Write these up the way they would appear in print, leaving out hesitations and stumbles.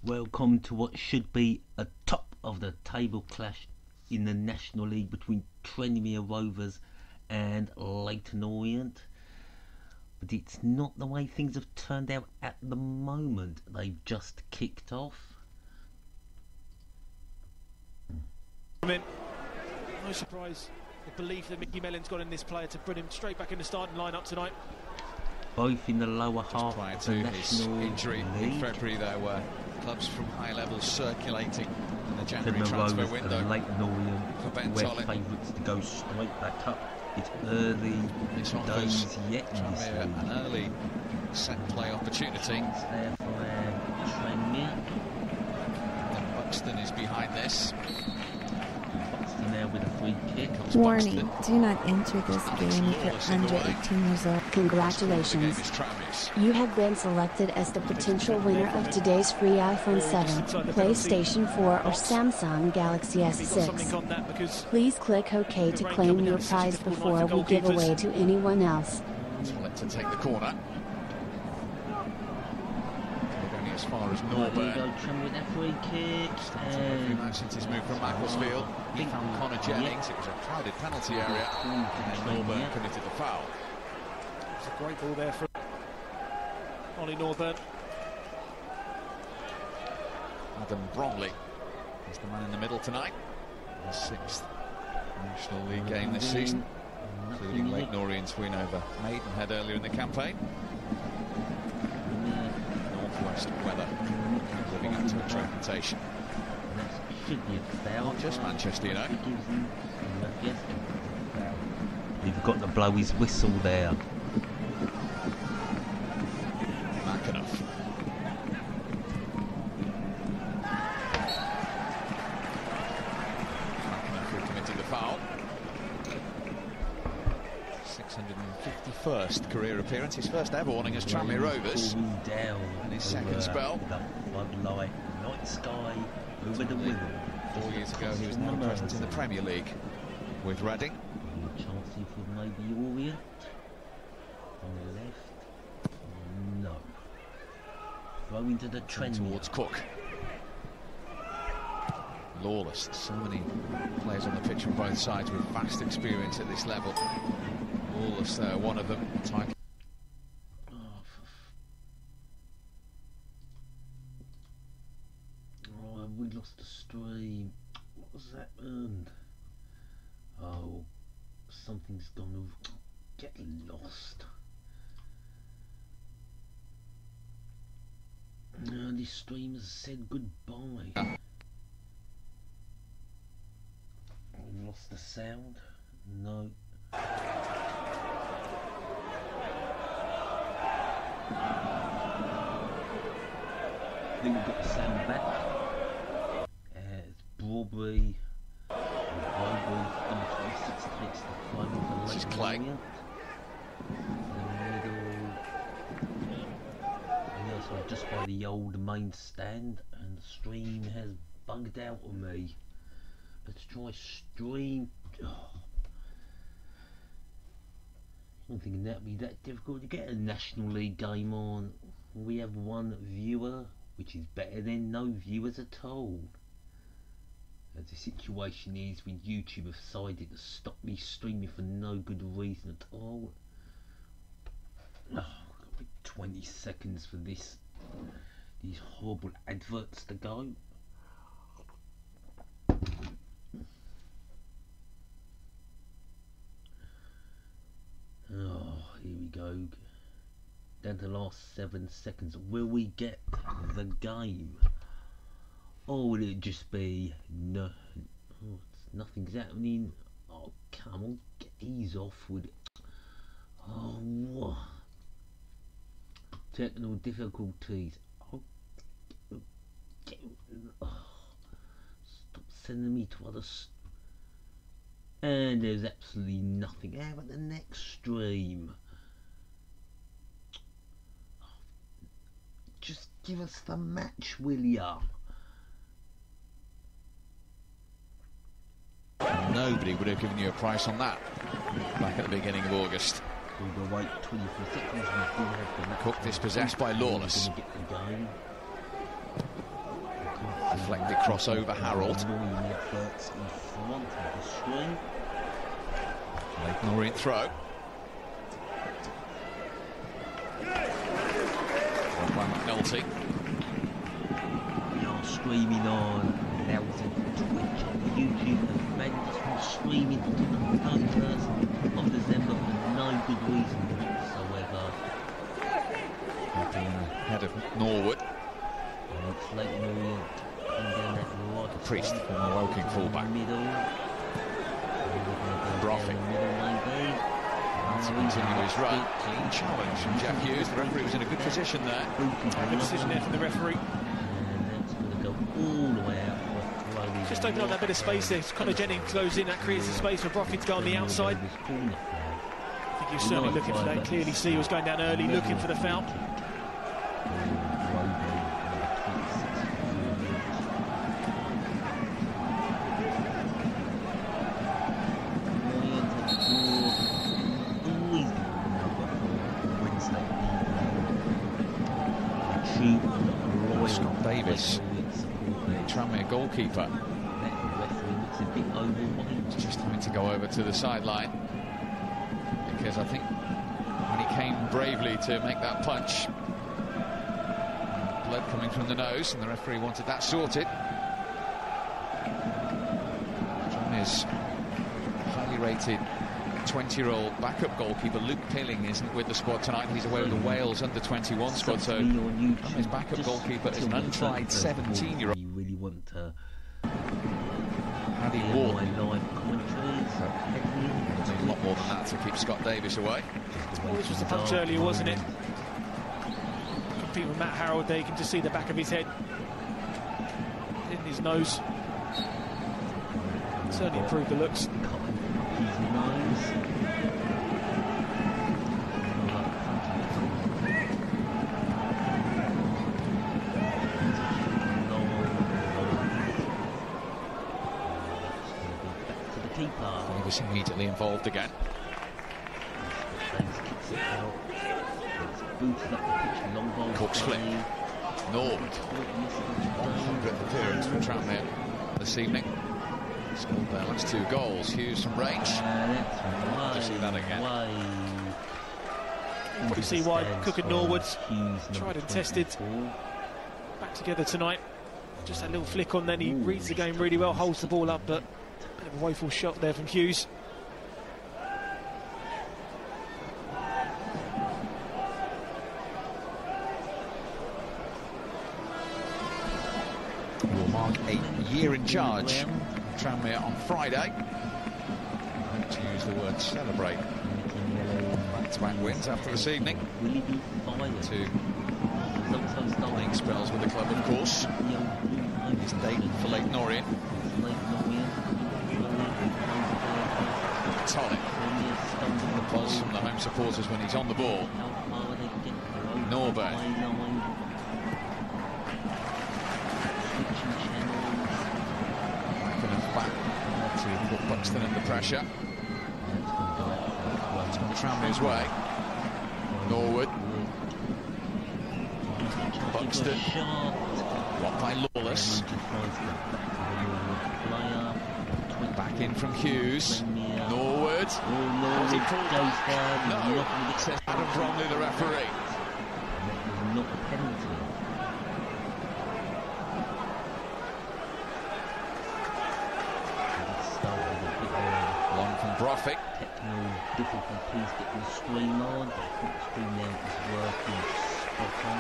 Welcome to what should be a top of the table clash in the National League between Tranmere Rovers and Leyton Orient. But it's not the way things have turned out at the moment. They've just kicked off. No surprise, the belief that Mickey Mellon's got in this player to bring him straight back in the starting lineup tonight. Both in the lower half prior of to the his National injury League. in February, there were clubs from high levels circulating in the January Tranmere transfer Rovers window. and Leyton Orient were Prenton. favourites to go straight back up. It's early This days yet in this Tranmere league. an early set play opportunity. It's there for Tranmere. And Buxton is behind this. Buxton now with a free kick. Warning, do not enter this game if you're under 18 years old. Congratulations. You have been selected as the potential winner of today's free iPhone 7, PlayStation 4 or Samsung Galaxy S6. Please click OK to claim your prize before we give away to anyone else. Let to take the corner. Only as far as Norburn. With that free kick. Every match since his move from Macclesfield. He found Connor Jennings. It was a crowded penalty area. And then Norburn committed the foul. It's a great ball there from Ollie Norburn. Adam Bromley is the man in the middle tonight. The 6th National League game this season, including Leyton Orient's win over Maidenhead earlier in the campaign. Northwest weather living up to its reputation. Should be a foul. Not just Manchester, you know. He's got to blow his whistle there. McAnuff. McAnuff committing the foul. 651st career appearance, his first ever warning as Tranmere Rovers. And his second spell. The floodlight, night sky, over the wind. 4 years ago he was now present in the Premier League with Reading. Chelsea for maybe Orient. On the left. No. Throw into the trend towards Cook. Lawless. So many players on the pitch from both sides with vast experience at this level. Lawless there, one of them. Oh, we lost the stream. What was that earned? Oh, something's gone over. Get lost. This stream has said goodbye. We lost the sound. No. I think we've got the sound back. It's Bromley. Takes the final. This is Clay. In the middle. And also just by the old main stand, and the stream has bugged out on me. Let's try stream. Oh. I don't think that'd be that difficult to get a National League game on. We have one viewer, which is better than no viewers at all. As the situation is, when YouTube have decided to stop me streaming for no good reason at all. Oh, got like 20 seconds for these horrible adverts to go. Oh, here we go. Down to the last 7 seconds. Will we get the game? Or will it just be no? Oh, nothing's happening. Oh, come on, get these off with it. Oh, technical difficulties. Oh, stop sending me to others. And there's absolutely nothing. How about the next stream? Just give us the match, will ya? Nobody would have given you a price on that back at the beginning of August. We'll wait 24 seconds. Cook dispossessed by Lawless. Deflected cross over Harold. Leyton Orient throw. By McNulty. We are screaming on. There was a Twitch on YouTube and men just were screaming to the 31st of December for no good reason whatsoever. Ahead of Norwood. And it's Leyton Orient coming down that right. Priest from the Woking fullback. Middle. Bromley. To continue his run. Clean challenge from Jack Hughes. The referee was in a good position there. Good decision there from the referee. And that's going to go all the way out. Just open up that bit of space there. Connor Jennings goes in, that creates a space for Bromley to go on the outside. I think he was certainly looking for that. Clearly see he was going down early, looking for the foul. Scott Davis, the Tranmere goalkeeper, just having to go over to the sideline, because I think when he came bravely to make that punch, blood coming from the nose, and the referee wanted that sorted. Tranmere's highly rated 20-year-old backup goalkeeper Luke Pilling isn't with the squad tonight. He's away with the Wales under-21 squad, so his backup goalkeeper is an untried 17-year-old. You really want to Paddy Ward. A lot more than that to keep Scott Davis away. Well, this was the punch earlier, wasn't it? Competing with Matt Harold there, you can just see the back of his head, hitting his nose. Certainly improved the looks. Davis immediately involved again. Cook's flip. Norwood. 100th appearance for Tranmere this evening. Scored their last 2 goals. Hughes from range. To see that again. You see why Cook and Norwood tried and tested. Back together tonight. Just that little flick on, then he reads the game really well, holds the ball up, but a bit of a woeful shot there from Hughes. Will mark a year in charge. Tranmere on Friday. I hope to use the word celebrate. Back-to-back wins after this evening. 2 league spells with the club, of course. His debut for Leyton Orient. Tonic. The pulse from the home supporters when he's on the ball. Norberg. Back to put Buxton under pressure. It's gone Tranmere's way. Norwood. Buxton. Blocked by Lawless. Back in from Hughes. Norwood. Was he pulled back? No. Says Adam Bromley, the referee. Not a penalty. Broffick. Technical difficulties getting the screen on, but I think the screen now is working spot on.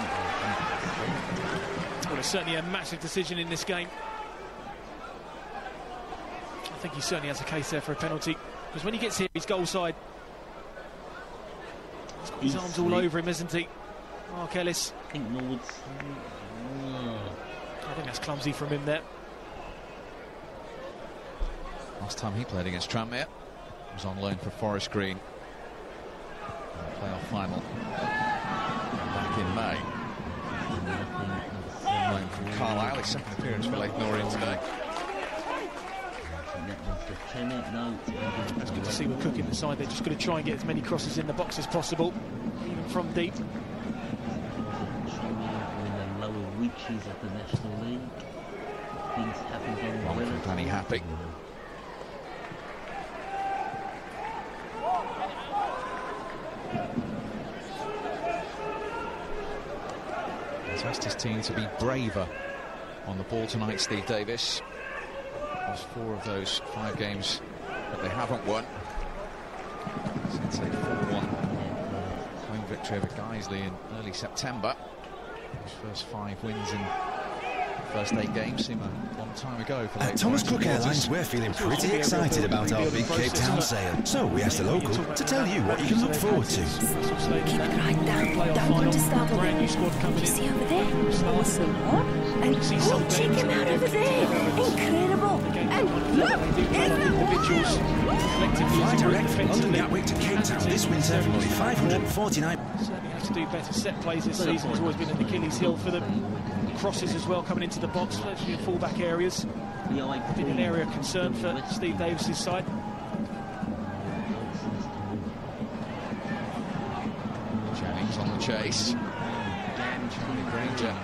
Well, it's certainly a massive decision in this game. I think he certainly has a case there for a penalty, because when he gets here, he's goal side. He's got his arms all over him, isn't he? Mark Ellis. I think Norwood's... I think that's clumsy from him there. Last time he played against Tranmere was on loan for Forest Green in the playoff final back in May. On loan from Carlisle, his second appearance for Leyton Orient today. It's good to see we're cooking the side. They're just going to try and get as many crosses in the box as possible, even from deep. In the lower reaches of the National League. things happen on One from Danny Happy. He's asked his team to be braver on the ball tonight, Steve Davis. Lost 4 of those 5 games that they haven't won since a 4-1 home victory over Guiseley in early September. His first 5 wins in the first 8 games seem a long time ago for At Thomas Cook Airlines, we're feeling pretty excited about our big Cape Town sale. So we asked a local to tell you what you can look forward to. Keep it right down. Don't want to start with it. See over there? Awesome, huh? And oh, check him out over there. Incredible. And look, there's the Fly direct from London Gatwick to Cape Town this winter for only £549. Certainly have to do better set plays this season. It's always been an Achilles heel for them. Crosses as well coming into the box, especially in full-back areas. Been an area of concern for Steve Davis's side. Jennings on the chase. Charlie Granger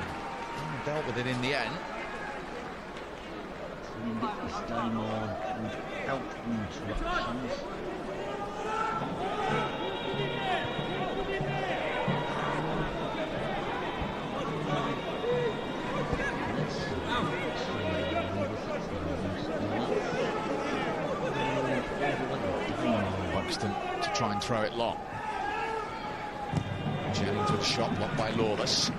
dealt with it in the end. This game on without interruptions. Buxton to try and throw it long. Jennings with a shot blocked by Lawless.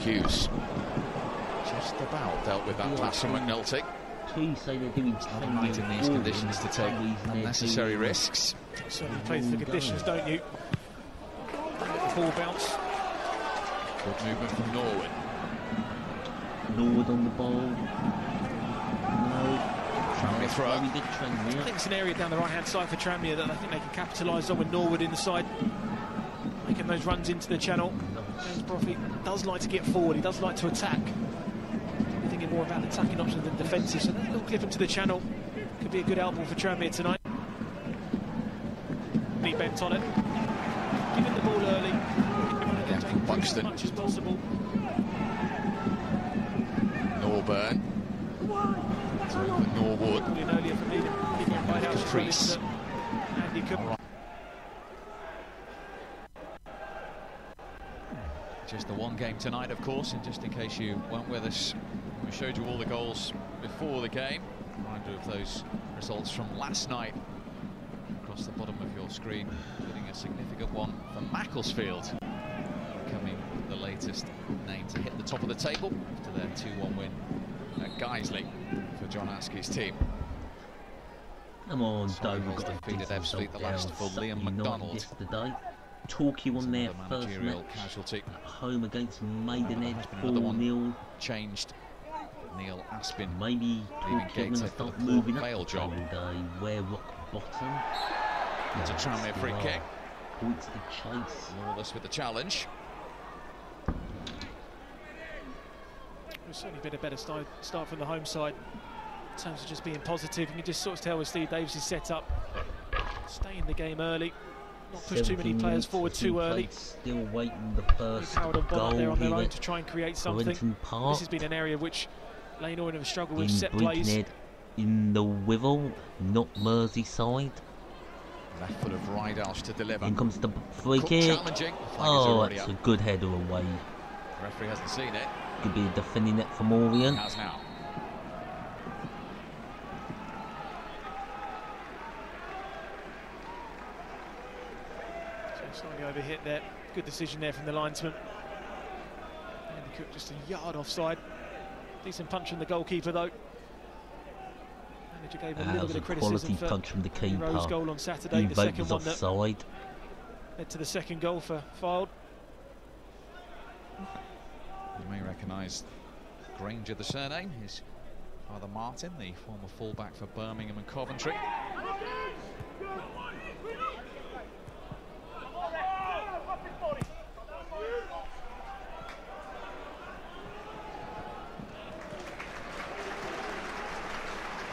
Hughes just about dealt with that pass from McNulty. Not a night in these conditions to take unnecessary risks. Certainly play the conditions, don't you? Let the ball bounce. Good movement from Norwood. Norwood on the ball. No. Tranmere throw. I think it's an area down the right-hand side for Tranmere that I think they can capitalise on with Norwood in the side, making those runs into the channel. James Brophy does like to get forward, he does like to attack. I'm thinking more about attacking options than defensive, so that little clip into the channel could be a good outball for Tranmere tonight. Be bent on it. Giving the ball early. Again from Buxton. As much as possible. Norburn. Norwood. Earlier from Leading right out. Caprice. Andy Cooper. Just the one game tonight, of course, and just in case you weren't with us, we showed you all the goals before the game. Reminder of those results from last night across the bottom of your screen, including a significant one for Macclesfield, becoming the latest name to hit the top of the table after their 2-1 win at Guiseley for John Askey's team. Come on, Dover got defeated Ebbsfleet, the last for Liam MacDonald. Yesterday. Torquay won their first match casualty at home against Maidenhead, 4-0. Changed. Neil Aspin. Maybe Torquay are going to start moving up the table. We're rock bottom. It's a Tranmere free kick. Points to chase. Lawless with the challenge. It's certainly been a better start from the home side in terms of just being positive. You can just sort of tell with Steve Davis' set up. Stay in the game early. Not push too many players forward too early. Still waiting the first goal there on their own to try and create something. This has been an area which Leyton Orient have struggled with set plays. In the Withell, not Merseyside. Left foot of Rydalsh to deliver. In comes the free kick. Oh, that's a good header away. The referee hasn't seen it. Could be defending it from Orient. Has now. Slightly overhit there. Good decision there from the linesman. Andy Cook just a yard offside. Decent punch from the goalkeeper though. Manager gave him a little bit of criticism for punch from the keeper. Rowe's goal on Saturday. The second one that led to the second goal for Fylde. You may recognise Granger, the surname. His father Martin, the former fullback for Birmingham and Coventry.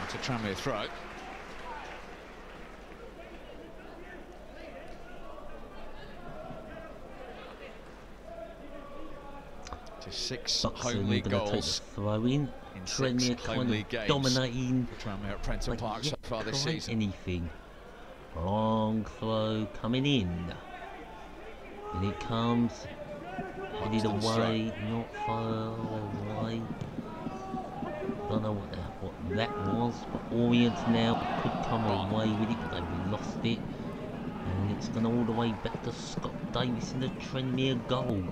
It's a Tranmere throw. to 6 Buxton home league goals throw in. Tranmere kind of dominating. Tranmere at Prenton Park so far this season. Anything. Long throw coming in. And it comes. Headed away, not far away. Don't know what that was, but Orient now could come away with it, but they've lost it. And it's gone all the way back to Scott Davis in the Tranmere goal.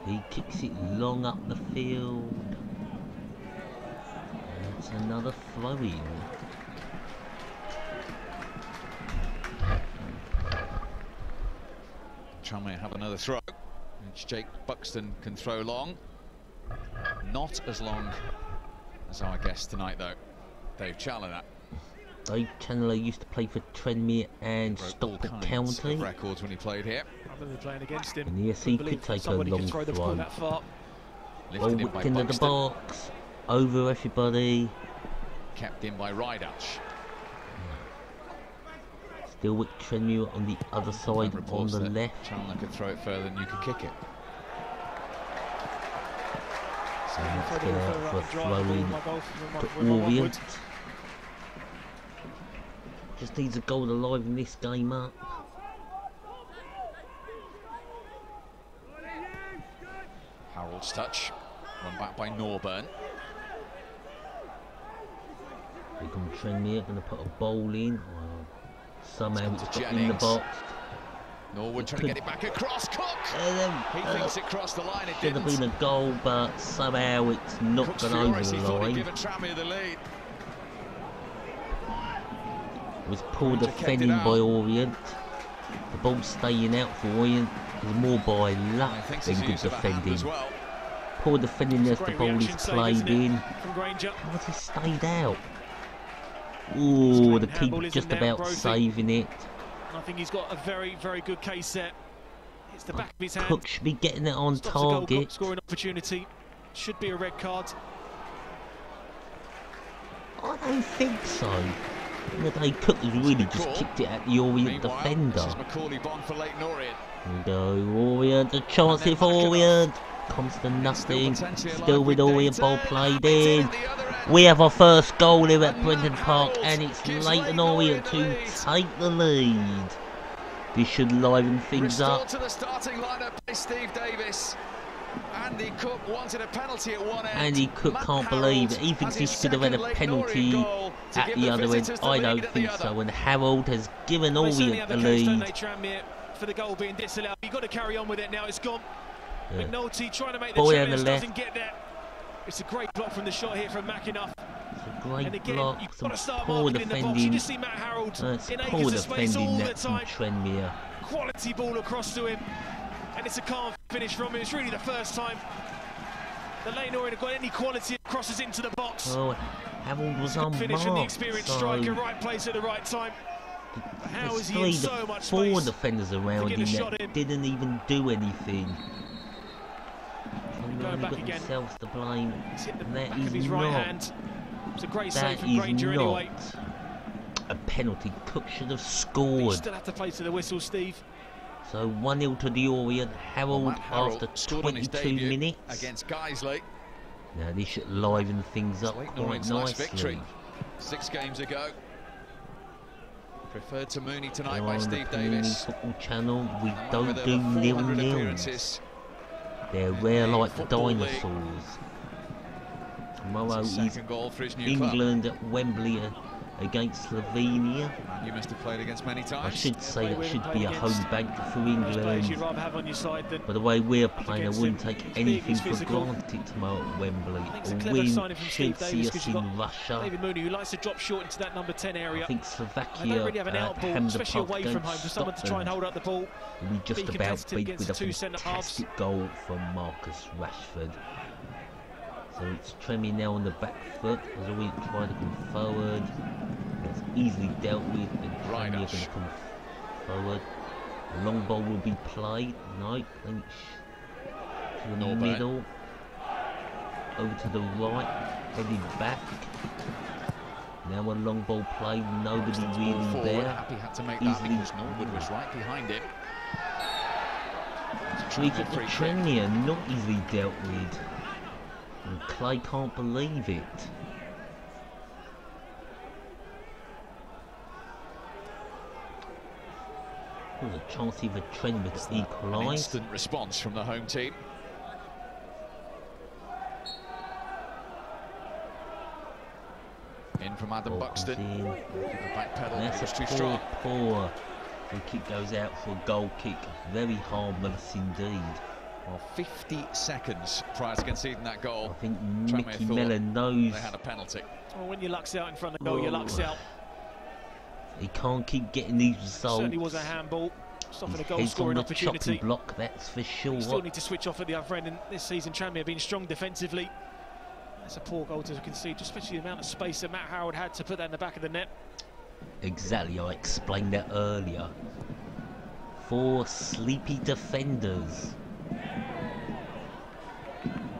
He kicks it long up the field. And it's another throw-in. Tranmere have another throw, which Jake Buxton can throw long. Not as long as our guest tonight, though, Dave Challoner. Dave Challoner used to play for Tranmere and Stockport County. Records when he played here. I'm going to be playing against him. And yes, he could take a long throw. Ball whipped into the box, over everybody. Kept in by Rydach. Still with Tranmere on the other side, on the left. Challoner could throw it further than you could kick it. So let's get out for a throw in to Orient. Just needs a goal alive in this game up. Harold's touch, run back by Norburn. Here comes Tranmere, going to put a ball in. Somehow it's got in the box. Norwood trying to get it back across. Cook! He thinks it crossed the line. It should have been a goal, but somehow it's not gone over the line. Given Tranmere the lead. It was poor defending by Orient. The ball staying out for Orient was more by luck than good defending. Well. Poor defending as the ball is played in. How has he stayed out? Ooh, the keeper just about saving it. I think he's got a very, very good case there. It's the back of his hand. Cook should be getting it on target. Scoring opportunity. Should be a red card. I don't think so. Cook has really just kicked it at the Orient defender. This is Macaulay Bond for Leyton Orient. There we go, Orient, a chance here for Orient. Comes to nothing. Still with Orient, ball played in. We have our first goal here at Prenton Park, and it's Leyton Orient to take the lead. This should liven things up. To the starting lineup by Steve Davis. Andy Cook wanted a penalty at one end. Andy Cook can't believe it. He thinks he should have had a penalty at the other end. I don't think so. And Harold has given Orient the lead. For the goal being disallowed, you've got to carry on with it now. It's gone. Yeah. McNulty trying to make the challenge, doesn't get there. It's a great block from the shot here from McInnough. It's a great and again, block. You've got to start poor marking defending. In the box. You just see Matt Harold in acres of space all the time. Tranmere. Quality ball across to him, and it's a calm finish from him. It's really the first time the Leyton Orient have got any quality crosses into the box. Oh, Harold was on finish from the experienced striker, right place at the right time. How is he in so much space? 4 defenders around him that didn't even do anything. Going back again. Themselves to blame. He's hit the that back is of his not, right hand. It's a great save from That Granger is not anyway. a penalty. Cook should have scored. You still have to play to the whistle, Steve. So 1-0 to the Orient. Harold after 22 minutes against Guiseley. Now this should liven things up quite nicely. Victory 6 games ago. Preferred to Mooney tonight by Steve Davis. Football channel, we don't do 0-0s. They're rare like the dinosaurs. Tomorrow is England at Wembley against Slovenia. You must have played against many times. I should say that should be a home bank for England. You'd rather have on your side than But the way we're playing, I wouldn't take anything for granted tomorrow at Wembley. A win should see us in Russia. David Mooney, who likes to drop short into that number 10 area. I think Slovakia don't really have an out ball, especially away from home, for someone to try and hold up the ball. We just about beat with a fantastic goal from Marcus Rashford. So it's Tranmere now on the back foot as we try to come forward. That's easily dealt with, and Tranmere going to come forward. The long ball will be played. No, to the middle. Over to the right, headed back. Now a long ball played, nobody really there. Happy had to make that because Norwood was right behind him. We get the Tranmere not easily dealt with. And Clay can't believe it. There's a chance for Tranmere to equalise. Instant response from the home team. In from Adam Buxton. The back pedal was too strong. Poor. The kick goes out for a goal kick. Very harmless indeed. Well, 50 seconds prior to conceding that goal. I think Mickey Miller knows they had a penalty. Well, when your luck's out in front of goal, your luck's out. He can't keep getting these results. Certainly was a handball. Stopping a goal scoring opportunity. Block, that's for sure. You still need to switch off at the other end, and this season Tranmere have been strong defensively. That's a poor goal to concede, especially the amount of space that Matt Howard had to put that in the back of the net. Exactly, I explained that earlier. 4 sleepy defenders.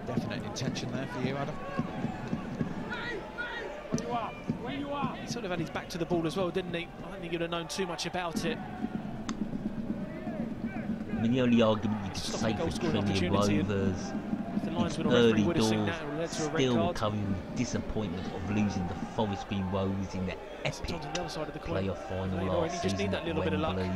Definite intention there for you, Adam. He sort of had his back to the ball as well, didn't he? I don't think he'd have known too much about it. I mean, the only argument you could say for Tranmere Rovers, early doors, still coming with disappointment of losing the Forest Green Rovers in the epic playoff final last season at Wembley.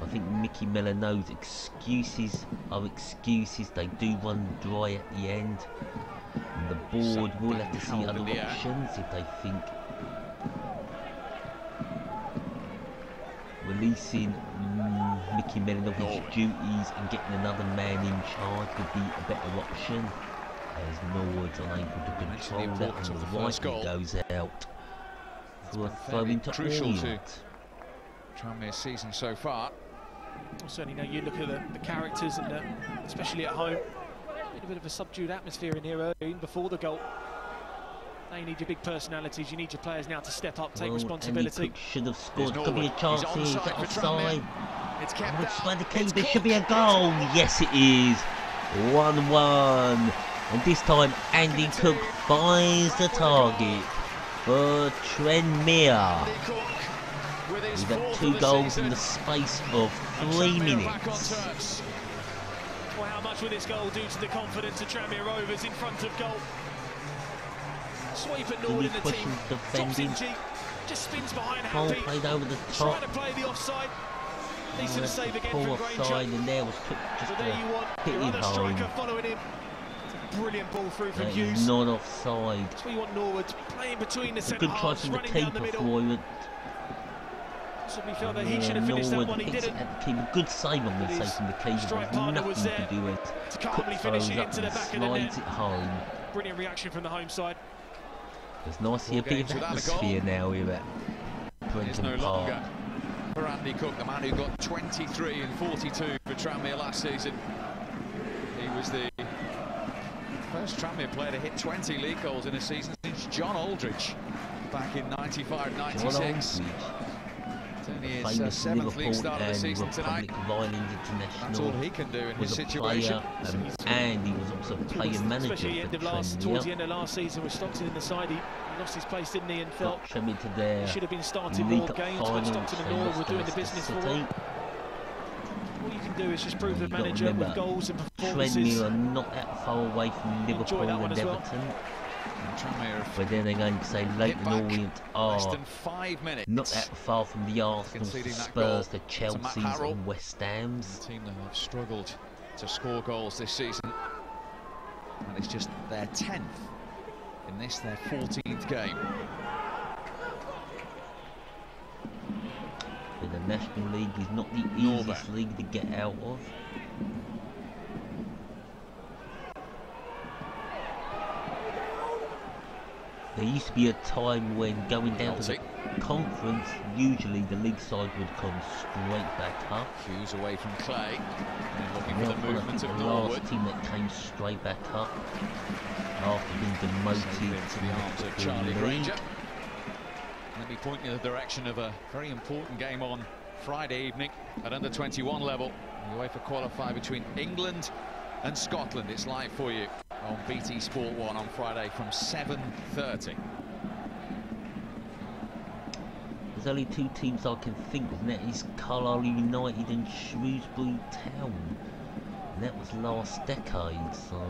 I think Mickey Miller knows excuses are excuses. They do run dry at the end. And the board will have to see other options if they think releasing Mickey Miller of his duties and getting another man in charge would be a better option, as Norwood's unable to control that, and the right goes out for a throw into Orient. Tranmere season so far. Well, certainly now you look at the characters, and especially at home, a bit of a subdued atmosphere in here early, even before the goal. Now you need your big personalities, you need your players now to step up, take responsibility. Should have scored, could be a chance here, is that offside? It's kept by the keeper, there should be a goal, yes it is. 1-1, and this time Andy Cook finds the target for Tranmere. We've had 2 goals in the space of 3 minutes. Well, how much will this goal do to the confidence of Tranmere Rovers in front of goal? Sweep at Norwood in the team, drops in cheek, just spins behind Happy, played over the top. trying to play the offside. Decent save again from offside, and there was just so there you want your other striker following him. It's a brilliant ball through from Hughes. Not offside. That's what you want Norwood playing between the centre halves, good try from the keeper. We felt that he should have finished that one, he didn't. Good save on the save from the keeper. Strike partner was there to calmly finish it into the back of the net. It home. Brilliant reaction from the home side. It's nice to see a bit of atmosphere now here at Prenton Park. For Andy Cook, the man who got 23 and 42 for Tranmere last season. He was the first Tranmere player to hit 20 league goals in a season since John Aldridge back in 95-96. It's only his 7th league start of the season tonight. That's all he can do in his situation. And he was also player manager towards the end of last season with Stockton in the side. He lost his place, didn't he, and felt he should have been starting more games when Stockton and Norwood were doing the business for him. All you can do is just prove the manager with goals and performances. Tranmere are not that far away from Liverpool and Everton. But then again, you say Leyton Orient are not that far from the Arsenal, the Spurs, the Chelseas and West Hams. The team that have struggled to score goals this season, and it's just their 10th in this, their 14th game. But the National League is not the easiest league to get out of. There used to be a time when going down to the conference, usually the league side would come straight back up. Hughes away from Clay, and looking for the movement of the Norwood. last team that came straight back up after being demoted to the arms of Charlie Granger. Let me point you in the direction of a very important game on Friday evening at under-21 level. The UEFA qualifier between England and Scotland. It's live for you on BT Sport 1 on Friday from 7:30. There's only two teams I can think of, and that is Carlisle United and Shrewsbury Town. And that was last decade, so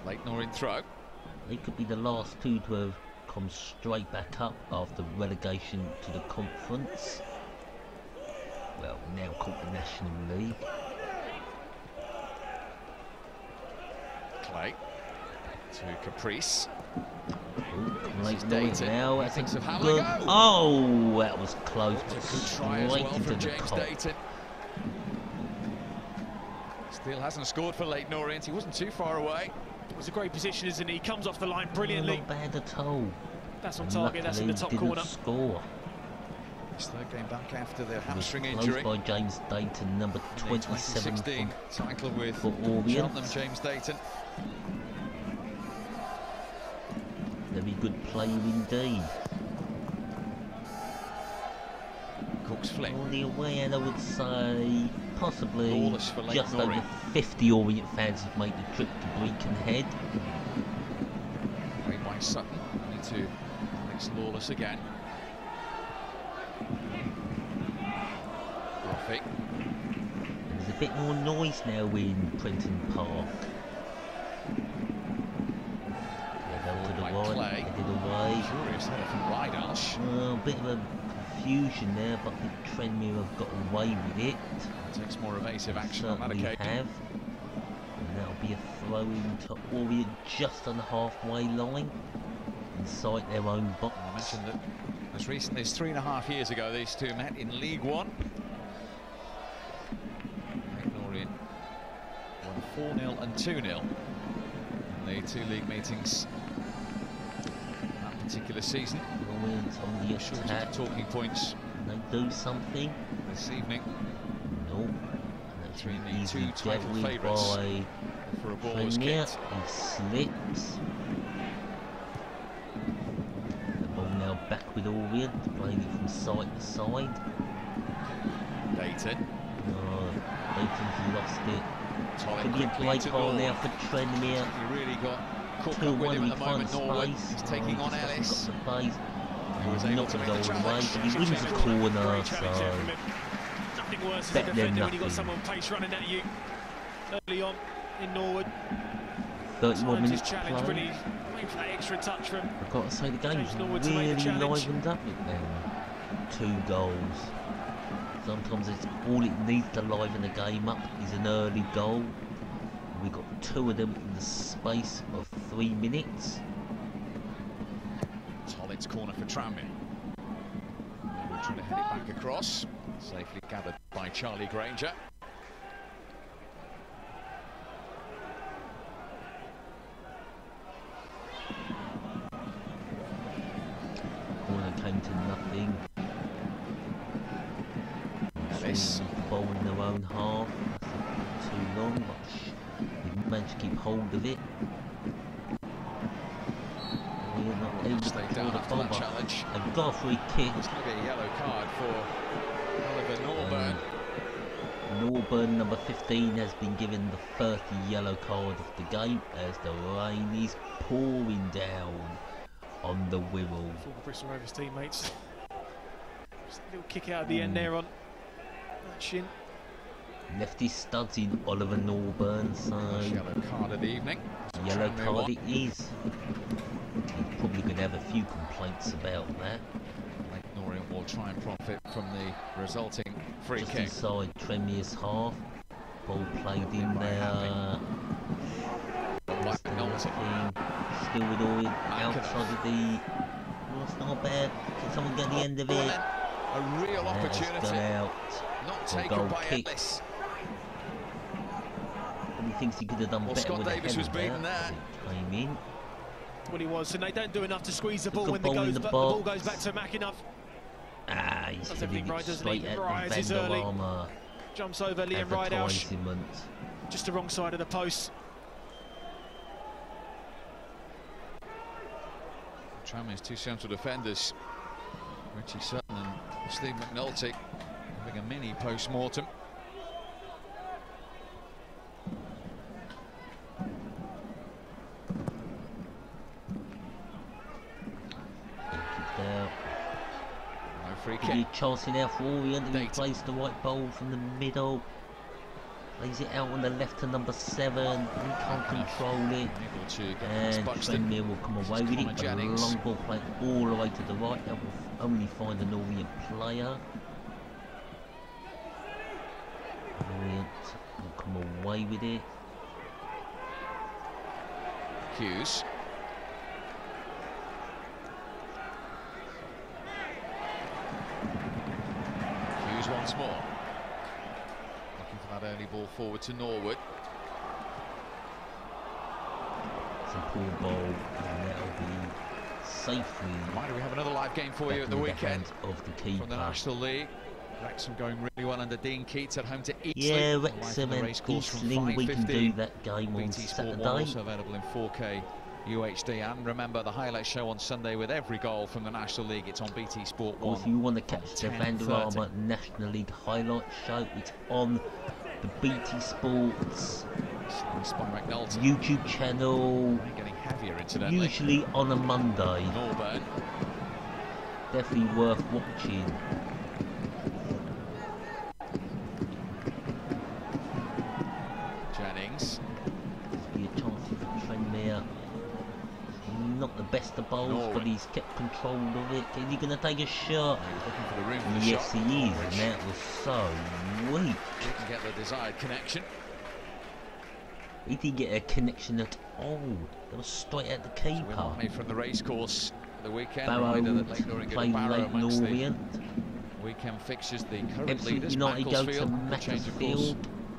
Leyton Orient throw. they could be the last two to have come straight back up after relegation to the conference. Well, now called the National League. Clay to Caprice. Leyton Orient now. That's Thinks a of how good. they go. Oh, that was close, but Good try as straight well into from the James top. Dayton. Still hasn't scored for Leyton Orient. He wasn't too far away. It was a great position, isn't he? Comes off the line brilliantly. Not bad at all. That's on target. That's in the top Luckily corner. didn't score. His third game back after the hamstring Closed injury. by James Dayton, number In the 27 2016 title with for Orient. Cheltenham, James Dayton. Very good player indeed. Cook's flick. On the away end, I would say possibly Lawless for Leyton just over Orient. 50 Orient fans have made the trip to Birkenhead. Played by Sutton. Into Alex Lawless again. Roffey. There's a bit more noise now in Prenton Park. To the By right, Clay. headed away. Curious header from Rydash. A bit of a confusion there, but I think Tranmere have got away with it. Takes more evasive action on that Certainly occasion. have. And that'll be a throw in to Orient just on the halfway line, inside their own box. I mentioned that as recently as 3.5 years ago, these two met in League One. Leyton Orient won 4-0 and 2-0 in the two league meetings that particular season. Orient on the Shortage attack. of talking points They do something. this evening No. And that's between the easily two title dealt with favourites by for a ball was Tranmere. kicked. He slips. The ball now back with Orient, playing it from side to side. Dayton. Oh, Dayton's lost it. Tollett Could be a quickly play to call now Norwood. for Tranmere. He really got caught up 2-1 with him in at the moment. front Norwood space. is taking on He just Ellis. hasn't got the pace. He was able Not to to make go the away, challenge. but he wins the corner, Great challenge so there from him. Nothing worse as a better than defender when you've got nothing. someone pace running at you early on in Norwood. 31 Times his minutes challenge, play. really waiting for that extra touch from I've got to say the game's James Norwood to make really the challenge. livened up it now. 2 goals. Sometimes it's all it needs to liven the game up is an early goal. We got 2 of them in the space of 3 minutes. Tollett's corner for Tranmere. We're trying to head it back across. Safely gathered by Charlie Granger. Corner came to nothing. Ellis. Ball in their own half. That's a bit too long, but we managed to keep hold of it. We're not able to Stayed pull down the after ball that back. challenge. They've got a free kick. It's going to be a yellow card for Oliver Norburn. Norburn, number 15, has been given the first yellow card of the game as the rain is pouring down on the Wirral. former Bristol Rovers teammates. Just a little kick out at the end there on that shin. Left his studs in Oliver Norburn, so Yellow card of the evening. yellow Tranmere card one. it is. He's probably going to have a few complaints about that. Leyton Orient will try and profit from the resulting free Just kick. inside Tranmere's half. Ball played in By there. Black penalty. Still with Orient outside of the... Well, it's not bad. Can someone get the end of it? A real That's opportunity. gone out. Not for a taken goal by kick. Ellis. And he thinks he could have done Well, better Scott with Davis the was header beaten there. as it came in. Well, he was, and they don't do enough to squeeze the ball Good when ball in the the ball box. goes back to McEnough. Ah, he's Does hitting everything it right, doesn't straight he? at Rises the early. VANARAMA Jumps over Liam Rideout, advertisement. just the wrong side of the post. Tranmere's two central defenders, Richie Sutton and Steve McNulty, having a mini post-mortem. There. No free Could be kick. a chance now for Orient to replace the right ball from the middle. Lays it out on the left to number 7. He can't control it. And Tranmere will come away with it. A long ball played all the way to the right. That will only find an Orient player. Orient will come away with it. Hughes. Hughes once more. Looking for that early ball forward to Norwood. It's a poor ball, and that'll be safely. Why do we have another live game for you at the weekend of the keeper from the National League? Wrexham going really well under Dean Keats at home to Eastleigh. Yeah, Wrexham and Eastleigh, we can do that game on Saturday. Also available in 4K UHD, and remember the highlight show on Sunday with every goal from the National League. It's on BT Sport 1. Or if you want to catch the VANARAMA National League highlight show, it's on the BT Sports YouTube channel. Getting heavier, incidentally. Usually on a Monday. Norburn. Definitely worth watching. Jennings. Be a chance for Tranmere. Not the best of bowls, but he's kept control of it. Is he going to take a shot? Looking for the room for the yes, shot. he is, and that was so weak. Didn't get the desired connection. He didn't get a connection at all. That was straight at the keeper. So from the racecourse the weekend. Barrow played Leyton Orient. Weekend fixtures, the current leaders. United go to Macclesfield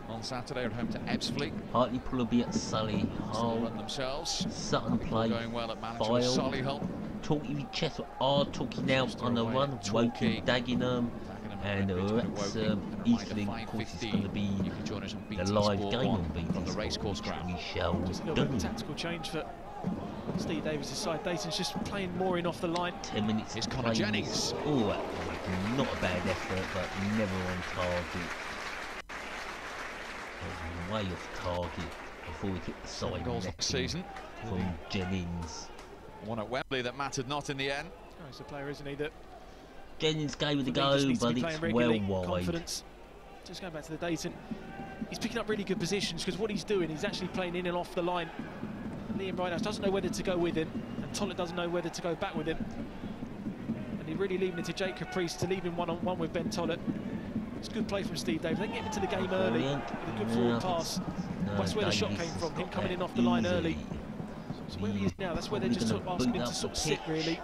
on Saturday at home to Ebbsfleet. Hartlepool will be at Solihull. Run themselves. Sutton play going well at manager File. Solihull. Torquay with Chester are talking out on the run. Woking, Dagenham, and Wrexham. Eastleigh, of course, is going to be the live game on BT on the racecourse ground. We shall just a little bit of tactical change for Steve Davis' side. Dayton's just playing more in off the line. 10 minutes. Here's Connor Jennings. Oh, not a bad effort, but never on target. Way off target before we hit the side goals this season from Jennings. One at Wembley that mattered not in the end. Oh, he's a player, isn't he? That Jennings gave it a go, but it's well wide. Confidence. Just going back to the Dayton, he's picking up really good positions because what he's doing, he's actually playing in and off the line. Liam Ridehouse doesn't know whether to go with him, and Tollett doesn't know whether to go back with him. And he's really leaving it to Jake Caprice to leave him one-on-one with Ben Tollett. It's good play from Steve Davis. They can get into the game early with a good forward pass. That's where the shot came from, him coming in off the line early. So where he is now, that's where they're just sort of asking him to sort of sit, really.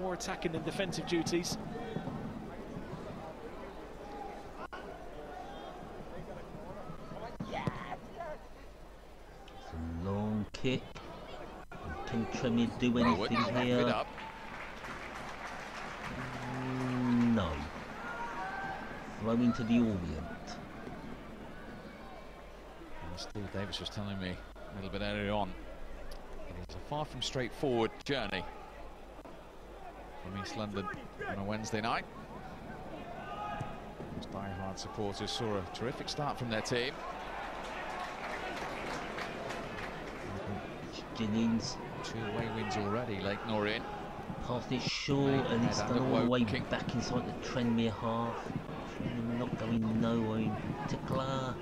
More attacking than defensive duties. It's a long kick. Can Tranmere do anything here? No. Throw into the Orient. Steve Davis was telling me a little bit earlier on, it's a far from straightforward journey from East London on a Wednesday night. Those die-hard supporters saw a terrific start from their team. Jennings. 2 away wins already, Leyton Orient. Past it short, and it's gone all the way back inside the Tranmere half. Not going nowhere in particular.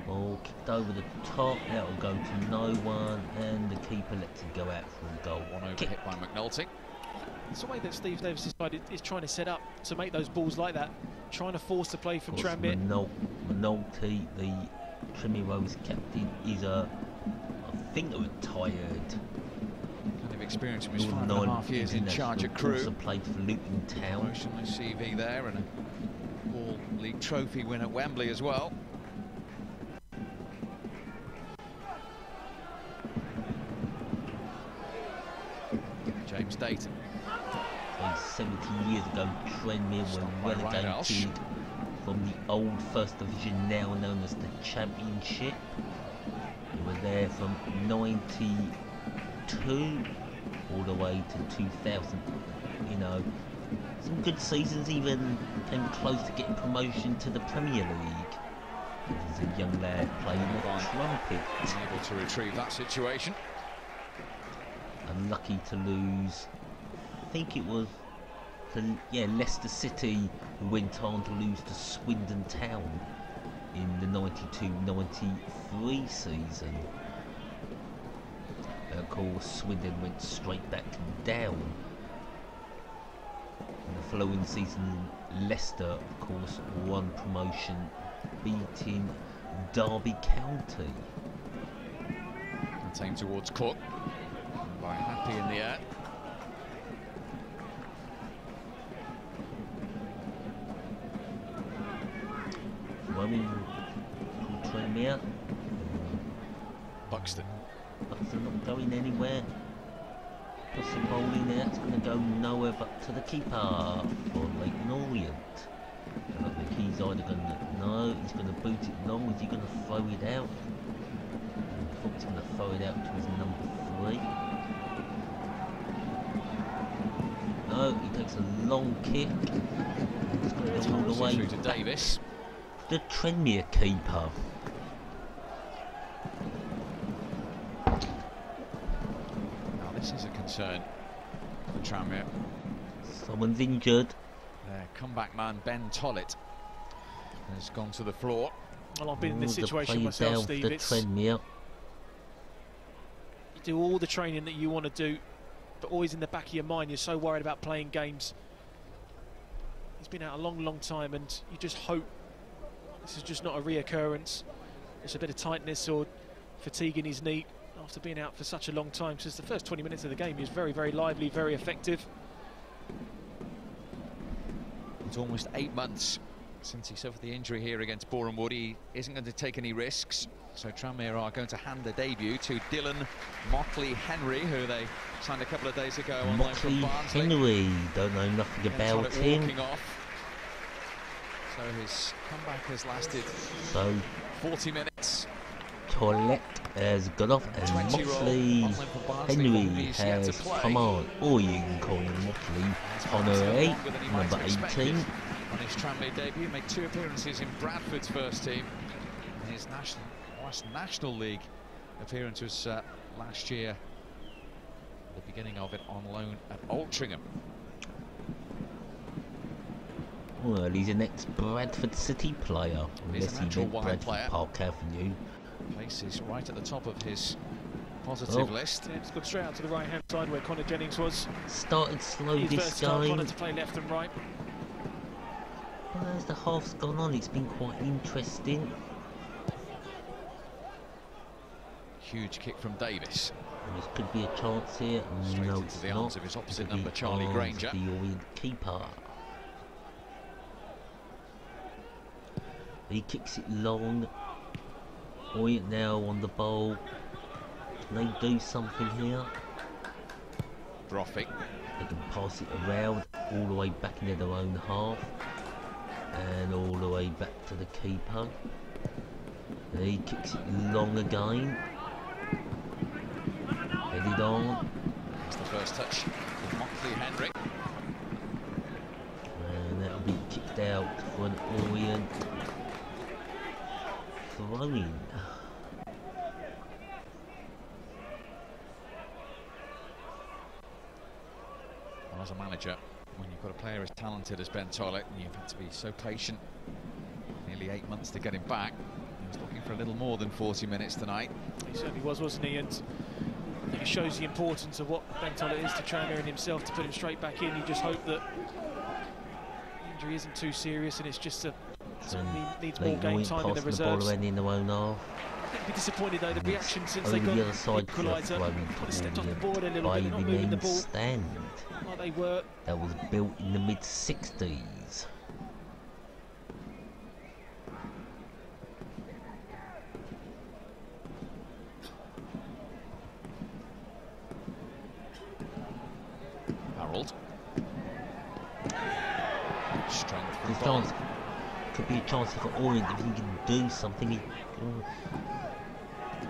Ball kicked over the top, that'll go to no one, and the keeper lets it go out for a goal. One over hit by McNulty. It's the way that Steve Davis is trying to set up to make those balls like that, trying to force the play from Tranmere. McNulty, the Tranmere Rovers captain, is I think, a retired. Kind of experience from his 5.5 years in charge at Crewe. Also played for Luton Town. Promotional CV there, and a All League trophy win at Wembley as well. James Dayton. 70 years ago, Tranmere were relegated from the old First Division, now known as the Championship. They were there from 92 all the way to 2000. You know, some good seasons, even came close to getting promotion to the Premier League. There's a young lad playing the trumpet. Able to retrieve that situation. Unlucky to lose. I think it was to Leicester City, who went on to lose to Swindon Town in the 92-93 season. Of course, Swindon went straight back down. In the following season, Leicester, of course, won promotion, beating Derby County. Team towards Cook by Happy in the air. Running Tranmere. Buxton not going anywhere. Plus the bowling there, it's going to go nowhere but to the keeper for Leyton Orient. I don't think he's either going to... No, he's going to boot it long. Is he going to throw it out? I thought he's going to throw it out to his number 3. No, he takes a long kick. He's going to go all the way through to Davis. The Tranmere keeper. Now this is a concern for Tranmere. Someone's injured. Their comeback man Ben Tollett has gone to the floor. Well, I've been in this situation myself, Steve. You do all the training that you want to do, but always in the back of your mind, you're so worried about playing games. He's been out a long time, and you just hope this is just not a reoccurrence. There's a bit of tightness or fatigue in his knee after being out for such a long time. Since the first 20 minutes of the game, he was very lively, very effective. It's almost 8 months since he suffered the injury here against Boreham Wood. He isn't going to take any risks, so Tranmere are going to hand the debut to Dylan Motley-Henry, who they signed a couple of days ago on loan from Barnsley. Henry, don't know nothing about him. So his comeback has lasted 40 minutes. Tollett has got off, and Motley-Henry has come on. Or you can call him Motley-Henry, number 18. On his Tranmere debut, made 2 appearances in Bradford's first team. And his last National League appearance was last year, the beginning of it on loan at Altrincham. Well, he's an ex-Bradford City player, unless he meant Bradford Park Avenue. Places right at the top of his positive list. Yeah, it's gone straight out to the right-hand side where Connor Jennings was. Started slow He's this game. Connor to play left and right. Well, as the half's gone on, it's been quite interesting. Huge kick from Davis. This could be a chance here. Straight no, into it's the not. arms of his opposite number, Charlie Granger. The Orient keeper. He kicks it long. Orient now on the ball. Can they do something here? Broffick. They can pass it around all the way back into their own half. And all the way back to the keeper. And he kicks it long again. Headed on. That's the first touch of Motley-Henry. And that'll be kicked out for an Orient throw-in. Well, as a manager, when you've got a player as talented as Ben Tollett, and you've had to be so patient, nearly 8 months to get him back, he was looking for a little more than 40 minins tonight. He certainly was, wasn't he? And I think it shows the importance of what Ben Tollett is to Tranmere and himself to put him straight back in. You just hope that the injury isn't too serious and it's just a needs more game time in the reserves. In their own half. I'd be disappointed though, the reaction since they got the other side equaliser, kind of stepped off the board a little bit, they're not moving the ball stand. like they were. That was built in the mid-60s. Harold. Strength from This chance could be a chance for Orient if he can do something.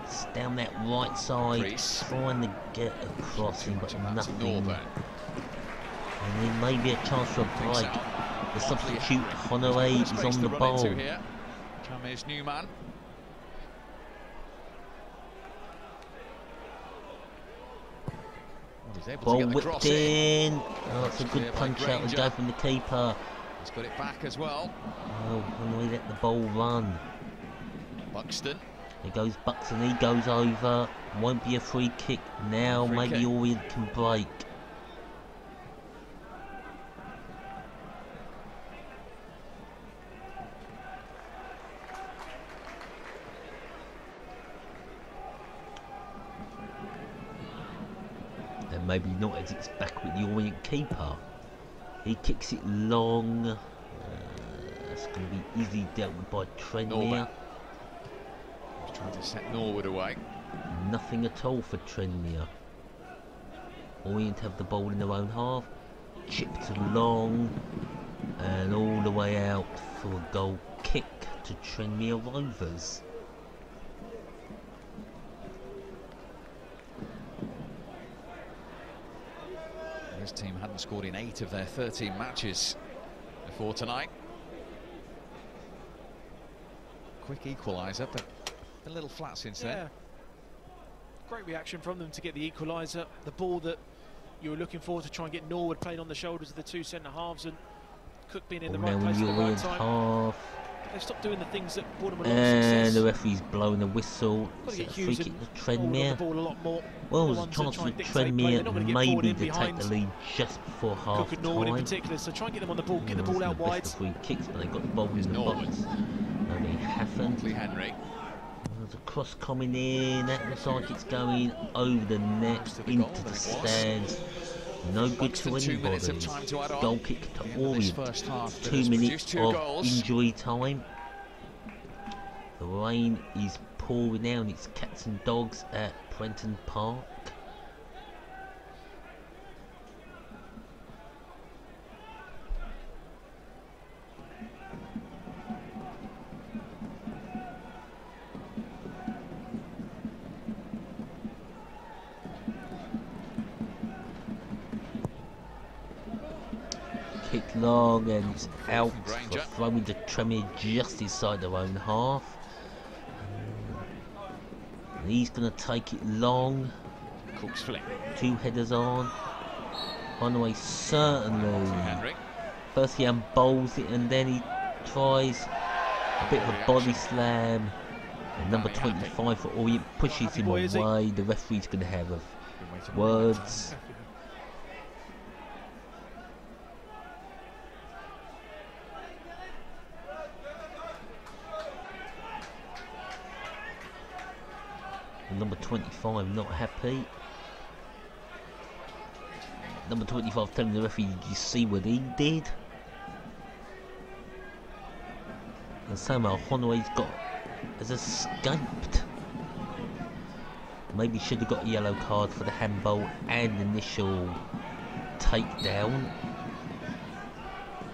It's down that right side, trying to get a crossing, but nothing. And then maybe a chance for a break. The substitute Honoré is on the ball. Tranmere's new man. Ball whipped in. Oh, it's a good punch out and go from the keeper. He's got it back as well. Oh, when we let the ball run. Buxton. There goes Buxton, he goes over. Won't be a free kick now. Maybe Orient can break. And maybe not, as it's back with the Orient keeper. He kicks it long. It's going to be easily dealt with by Tranmere. He's trying to set Norwood away. Nothing at all for Tranmere. Orient have the ball in their own half. Chipped long. And all the way out for a goal kick to Tranmere Rovers. This team hadn't scored in 8 of their 13 matches before tonight. Quick equaliser, but a little flat since then. Great reaction from them to get the equaliser. The ball that you were looking for to try and get Norwood playing on the shoulders of the two centre-halves, and Cook being in the right place at the right time. They've stopped doing the things that brought them a lot of success. And the referee's blowing the whistle. Got to get Free Hughes kick and to Tranmere. the ball a lot more. Well, there's a chance for Tranmere maybe to take the lead just before half Cook and Norwood in time. particular, so try and get them on the ball, get the ball out wide. Free kicks, but they got the ball in the box. No, they haven't. Henry. There's a cross coming in. That looks like it's going over the net into the stands. No good to anybody. Goal kick to Orient. 2 minutes of injury time. The rain is pouring down. It's cats and dogs at Prenton Park. Kick long and it's out for throwing to Tranmere just inside their own half. And he's going to take it long. Cook's flick. 2 headers on. Holloway certainly. First he unbowls it and then he tries a bit of a body slam. And number 25 for Orient pushes him away. The referee's going to have words. Number 25 not happy. Number 25 telling the referee, did you see what he did? And somehow Holloway's has escaped. Maybe should have got a yellow card for the handball and initial takedown.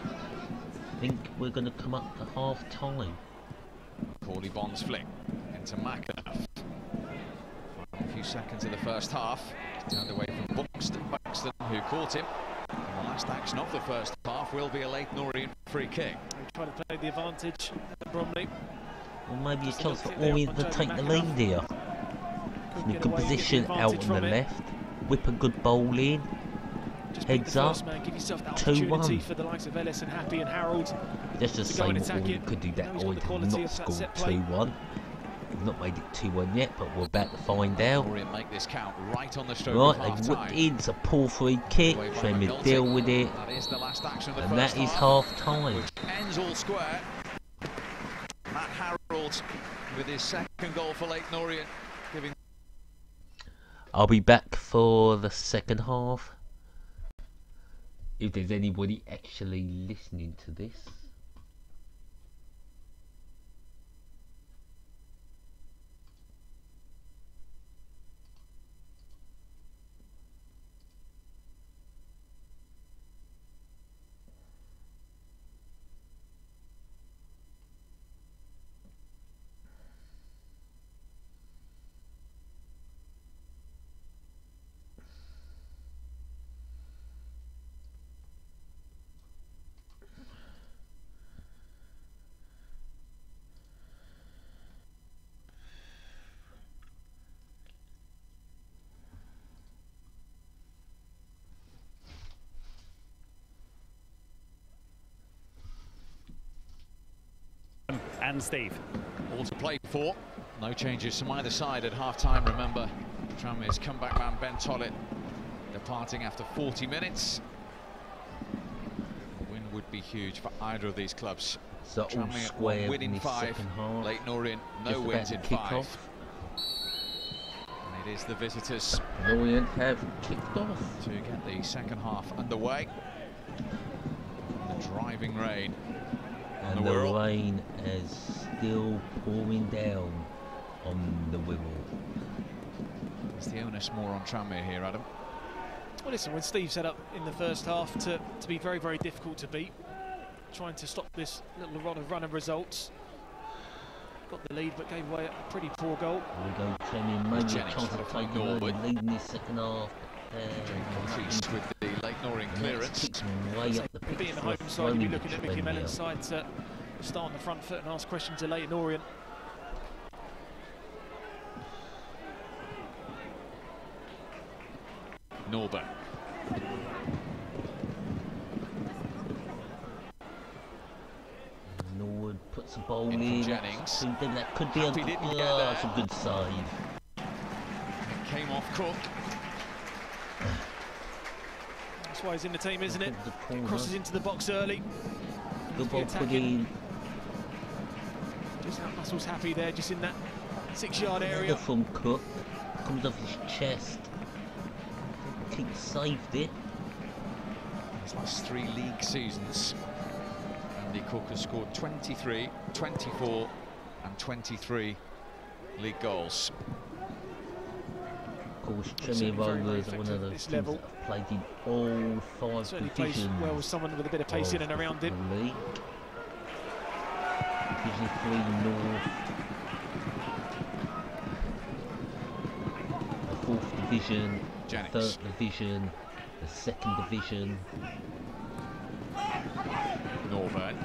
I think we're going to come up to half time. Corley Bond's flick into McAnuff. A few seconds of the first half. Turned away from Buxton, who caught him. And the last action of the first half will be a Leyton Orient free kick. Trying to play the advantage at Bromley. Well, maybe a chance for Orient to take the lead here. In a good position out on the left. Whip a good bowl in. Heads up. 2-1. For the likes of Ellis and Happy and Harold. That's just saying that Orient could do that. Orient have not scored 2-1. We've not made it 2-1 yet, but we're about to find out. Orient make this count right on the stroke of they've whipped in. It's a poor free kick. Tranmere deal with it. That is the last action of the and that is half time. Ends all square. Matt Harold with his second goal for Leyton Orient. I'll be back for the second half. If there's anybody actually listening to this. and Steve. All to play for. No changes from either side at half-time, remember. Tranmere's comeback man Ben Tollett departing after 40 minutes. A win would be huge for either of these clubs. So Tranmere one win in 5, Leyton Orient no wins in 5. And it is the visitors Orient have kicked off to get the second half underway. The driving rain and the rain is still pouring down on the Wirral. Is the onus more on Tranmere here, Adam? Well, listen, when Steve set up in the first half to be very, very difficult to beat, trying to stop this little run of results, got the lead but gave away a pretty poor goal. We go Tranmere, maybe a chance to take the lead in the second half. Increased with the Leyton Orient clearance. Way up the pitch. Being the home side, you'd be looking at Mickey Mellon's side to start on the front foot and ask questions to Leyton Orient. Norburn. Norwood puts the ball in. Jennings. That could be a good save. Came off Cook. That's why he's in the team, isn't it? Crosses into the box early. Good ball put in. Just that muscle's happy there, just in that 6-yard area. From Cook. Comes off his chest. Keep saved it. His last 3 league seasons, Andy Cook has scored 23, 24 and 23 league goals. Of course, Tranmere Rovers are one of those teams that have played in all 5 certainly divisions. Plays well with someone with a bit of pace in and around him. Division 3 North. The 4th division. Jennings. 3rd division, the 2nd division. Norburn.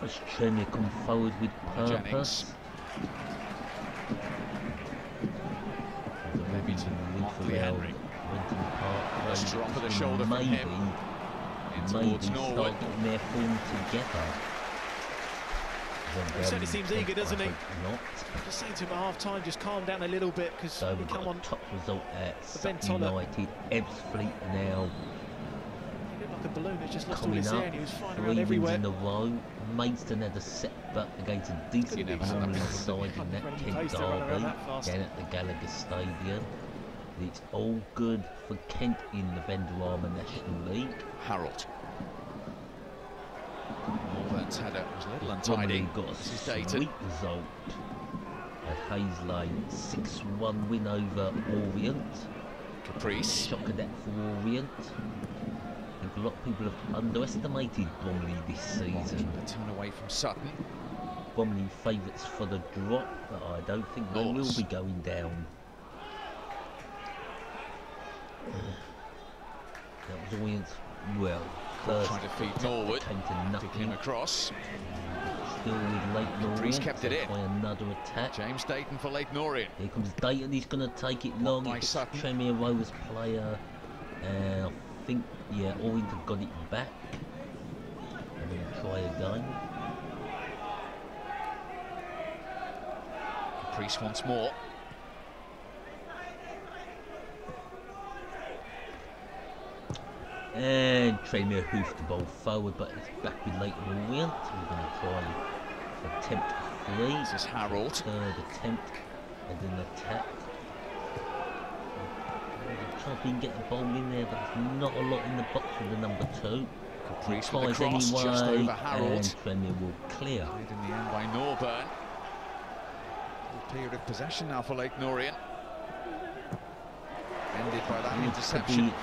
As Tranmere come forward with purpose. Maybe to Mockley Henry. Let's drop of the shoulder from him. In towards Norwood. Start getting their form together. He certainly seems eager, doesn't he? Just saying to him at half-time, just calm down a little bit, because so we've got a top result at Sutton United. Ebbsfleet now. He looked like a balloon that just lost all his air and he was flying around everywhere. In a row. Maidstone had a setback against a decent Bromley side in that Kent derby down at the Gallagher Stadium. It's all good for Kent in the VANARAMA National League. Harold. Northern's header was a little untidy. Got a sweet result at Hayes Lane. 6-1 win over Orient. Caprice. Shocker that for Orient. I think a lot of people have underestimated Bromley this season. A turn away from Sutton. Bromley favourites for the drop, but I don't think they will be going down. That was Orient's, well, first trying to feed Norwood. Came across. Still with Leyton Orient. Kept it in. By another attack. James Dayton for Leyton Orient. Here comes Dayton. He's going to take it long. It's Tranmere Rovers player. I think, yeah, Orient have got it back. I'm going to try again. Caprice once more. And Tranmere hoofed the ball forward, but it's back with Leyton Orient. We're going to try attempt 3. This is Harold. 3rd attempt and an attack. Try to get the ball in there, but there's not a lot in the box for the number 2. Caprice with the cross just over Harold. And Tranmere will clear. Played in the end by Norburn. Good period of possession now for Leyton Orient. Ended by that interception.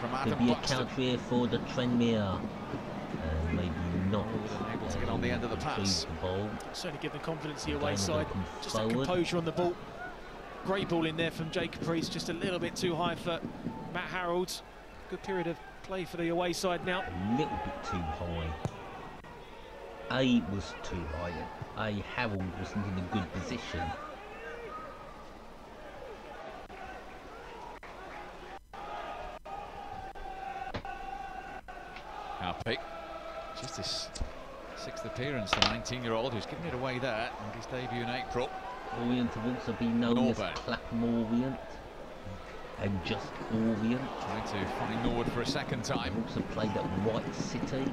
From Adam Could be a counter here for the Tranmere. Maybe not. Able to get on the end of the pass. The ball. Certainly give them confidence the away side. Just that composure on the ball. Great ball in there from Jake Caprice. Just a little bit too high for Matt Harold. Good period of play for the away side now. A little bit too high. A was too high. A Harold wasn't in a good position. Happy. Just this Sixth appearance, the 19-year-old who's given it away there, and his debut in April. Orient have also been known as Clapham Orient and just Orient. Trying to find Norwood for a second time. They've also played at White City.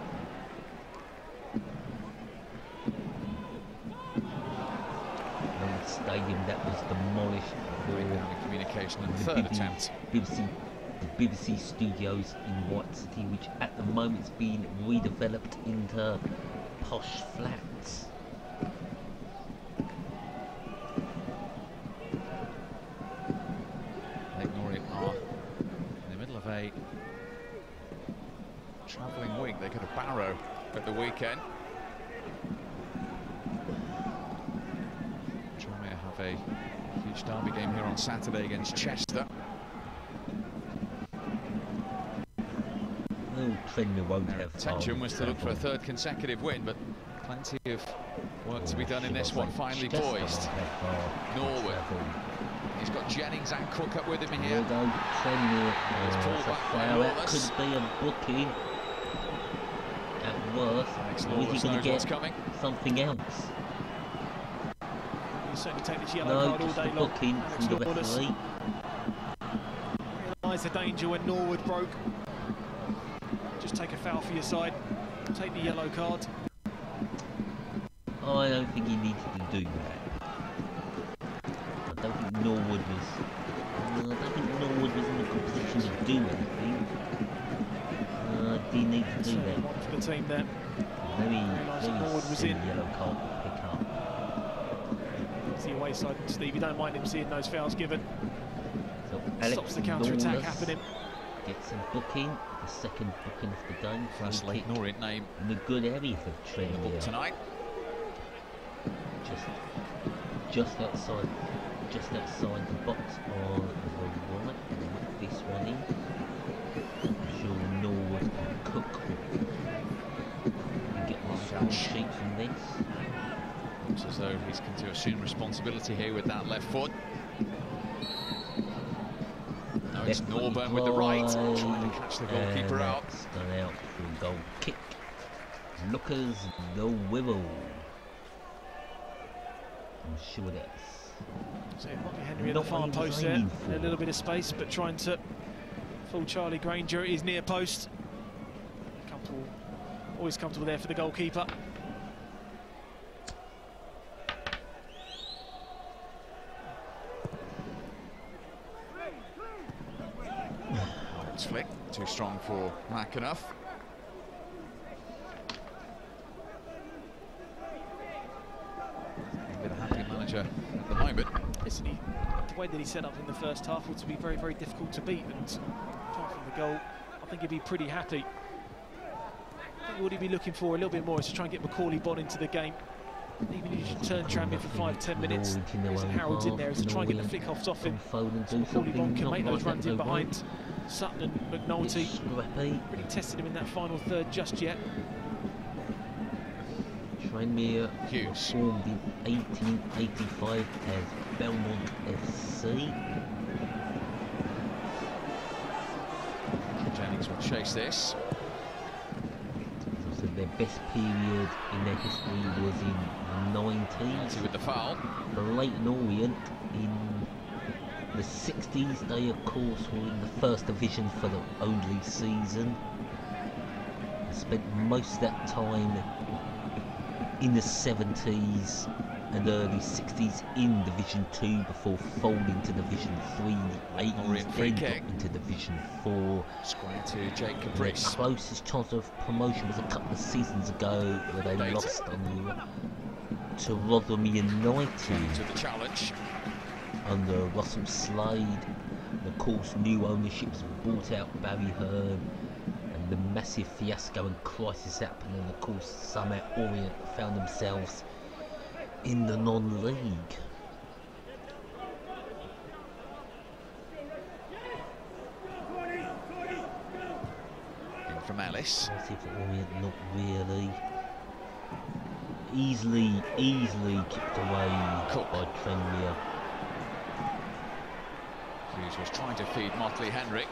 An stadium that was demolished for communication and the third attempt. BBC Studios in White City, which at the moment is being redeveloped into posh flats. Leyton Orient are in the middle of a travelling week. They got a Barrow at the weekend. Tranmere have a huge derby game here on Saturday against Chester. Tranmere won't have intention was to look for a third consecutive win, but plenty of work to be done in this one. Finally poised. Norwood. He's got Jennings and Cook up with him here. That could be a booking at worst. Or is he going to get something else? You certainly take this yellow card all day long. Booking from the referee. Realised the danger when Norwood broke. Just take a foul for your side, take the yellow card. I don't think he needed to do that. I don't think Norwood was in a good position to do anything. Did he need to do that? One for the team there. Very Norwood was in. Yellow card to pick up. It's the away side, Steve. You don't mind him seeing those fouls given. So stops the counter-attack happening. Gets a booking. The second booking of the game. First Leyton Orient name in the good area for Tranmere tonight. Just outside the box on the right. With this one in. I'm sure Norwood and Cook can get the score sheet from this. Looks as though he's going to assume responsibility here with that left foot. It's Norburn with the right, trying to catch the goalkeeper out. Done out for a goal kick. Lookers the Wirral. I'm sure that's. So it might be Henry at the far post there. A little bit of space, but trying to fool Charlie Granger at his near post. Comfortable, always comfortable there for the goalkeeper. Flick, too strong for McAnuff. A bit of happy manager at the moment. Listen, the way that he set up in the first half would be very, very difficult to beat, and apart from the goal, I think he'd be pretty happy. I think what he'd be looking for a little bit more is to try and get Macaulay Bonne into the game. Even if you should turn Tranmere for 5-10 minutes, and Harold's in there, is to try and get the flick-offs off him. So Macaulay Bonne can make those runs in behind Sutton and McNulty. Really tested him in that final third just yet. Tranmere formed in 1885 as Belmont FC. Jennings will chase this. So their best period in their history was in the 90s. With the foul. The Leyton Orient in the 60s, they of course were in the first division for the only season. They spent most of that time in the 70s and early 60s in Division 2 before folding to Division 3 in the 80s, then got into Division 4. Square to Jake Caprice. Their closest chance of promotion was a couple of seasons ago where they lost to Rotherham United. To the challenge. Under Russell Slade. And of course, new ownerships bought out Barry Hearn, and the massive fiasco and crisis happened, and of course, somehow Orient found themselves in the non-league. In from Ellis. Massive Orient, not really. Easily kicked away by Tranmere. Hughes was trying to feed Motley Henry.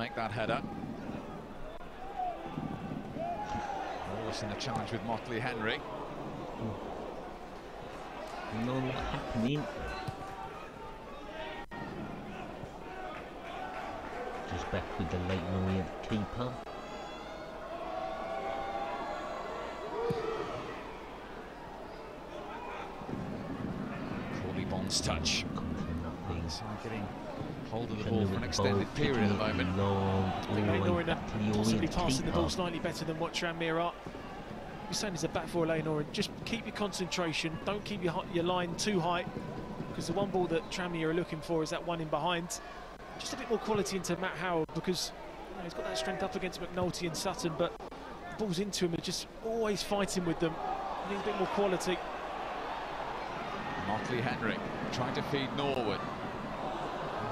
make that header. Wallace in the challenge with Motley Henry. Not happening. Just back with the Leyton Orient keeper. Crawley Bond's touch. So getting hold of the Can ball for an extended period at the moment. Leyton Orient are possibly passing the ball slightly better than what Tranmere are. You're saying as a back for Leyton Orient, just keep your concentration, don't keep your line too high, because the one ball that Tranmere are looking for is that one in behind. Just a bit more quality into Matt Howard, because he's got that strength up against McNulty and Sutton, but the balls into him are just always fighting with them. He needs a bit more quality. Motley Henry trying to feed Norwood.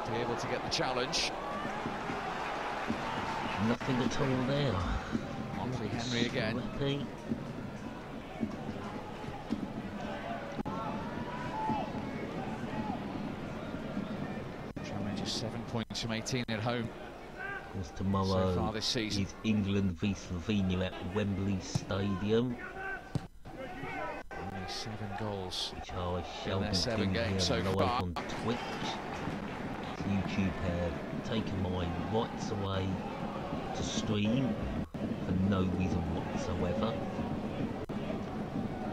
To be able to get the challenge. Nothing at all there. Motley Henry again. Sweaty. Tranmere just 7 points from 18 at home. Because tomorrow So far this season. is England v Slovenia at Wembley Stadium. Only 7 goals. Which I shall their be 7 doing games here so live far. on Twitch. YouTube have taken my rights away to stream for no reason whatsoever.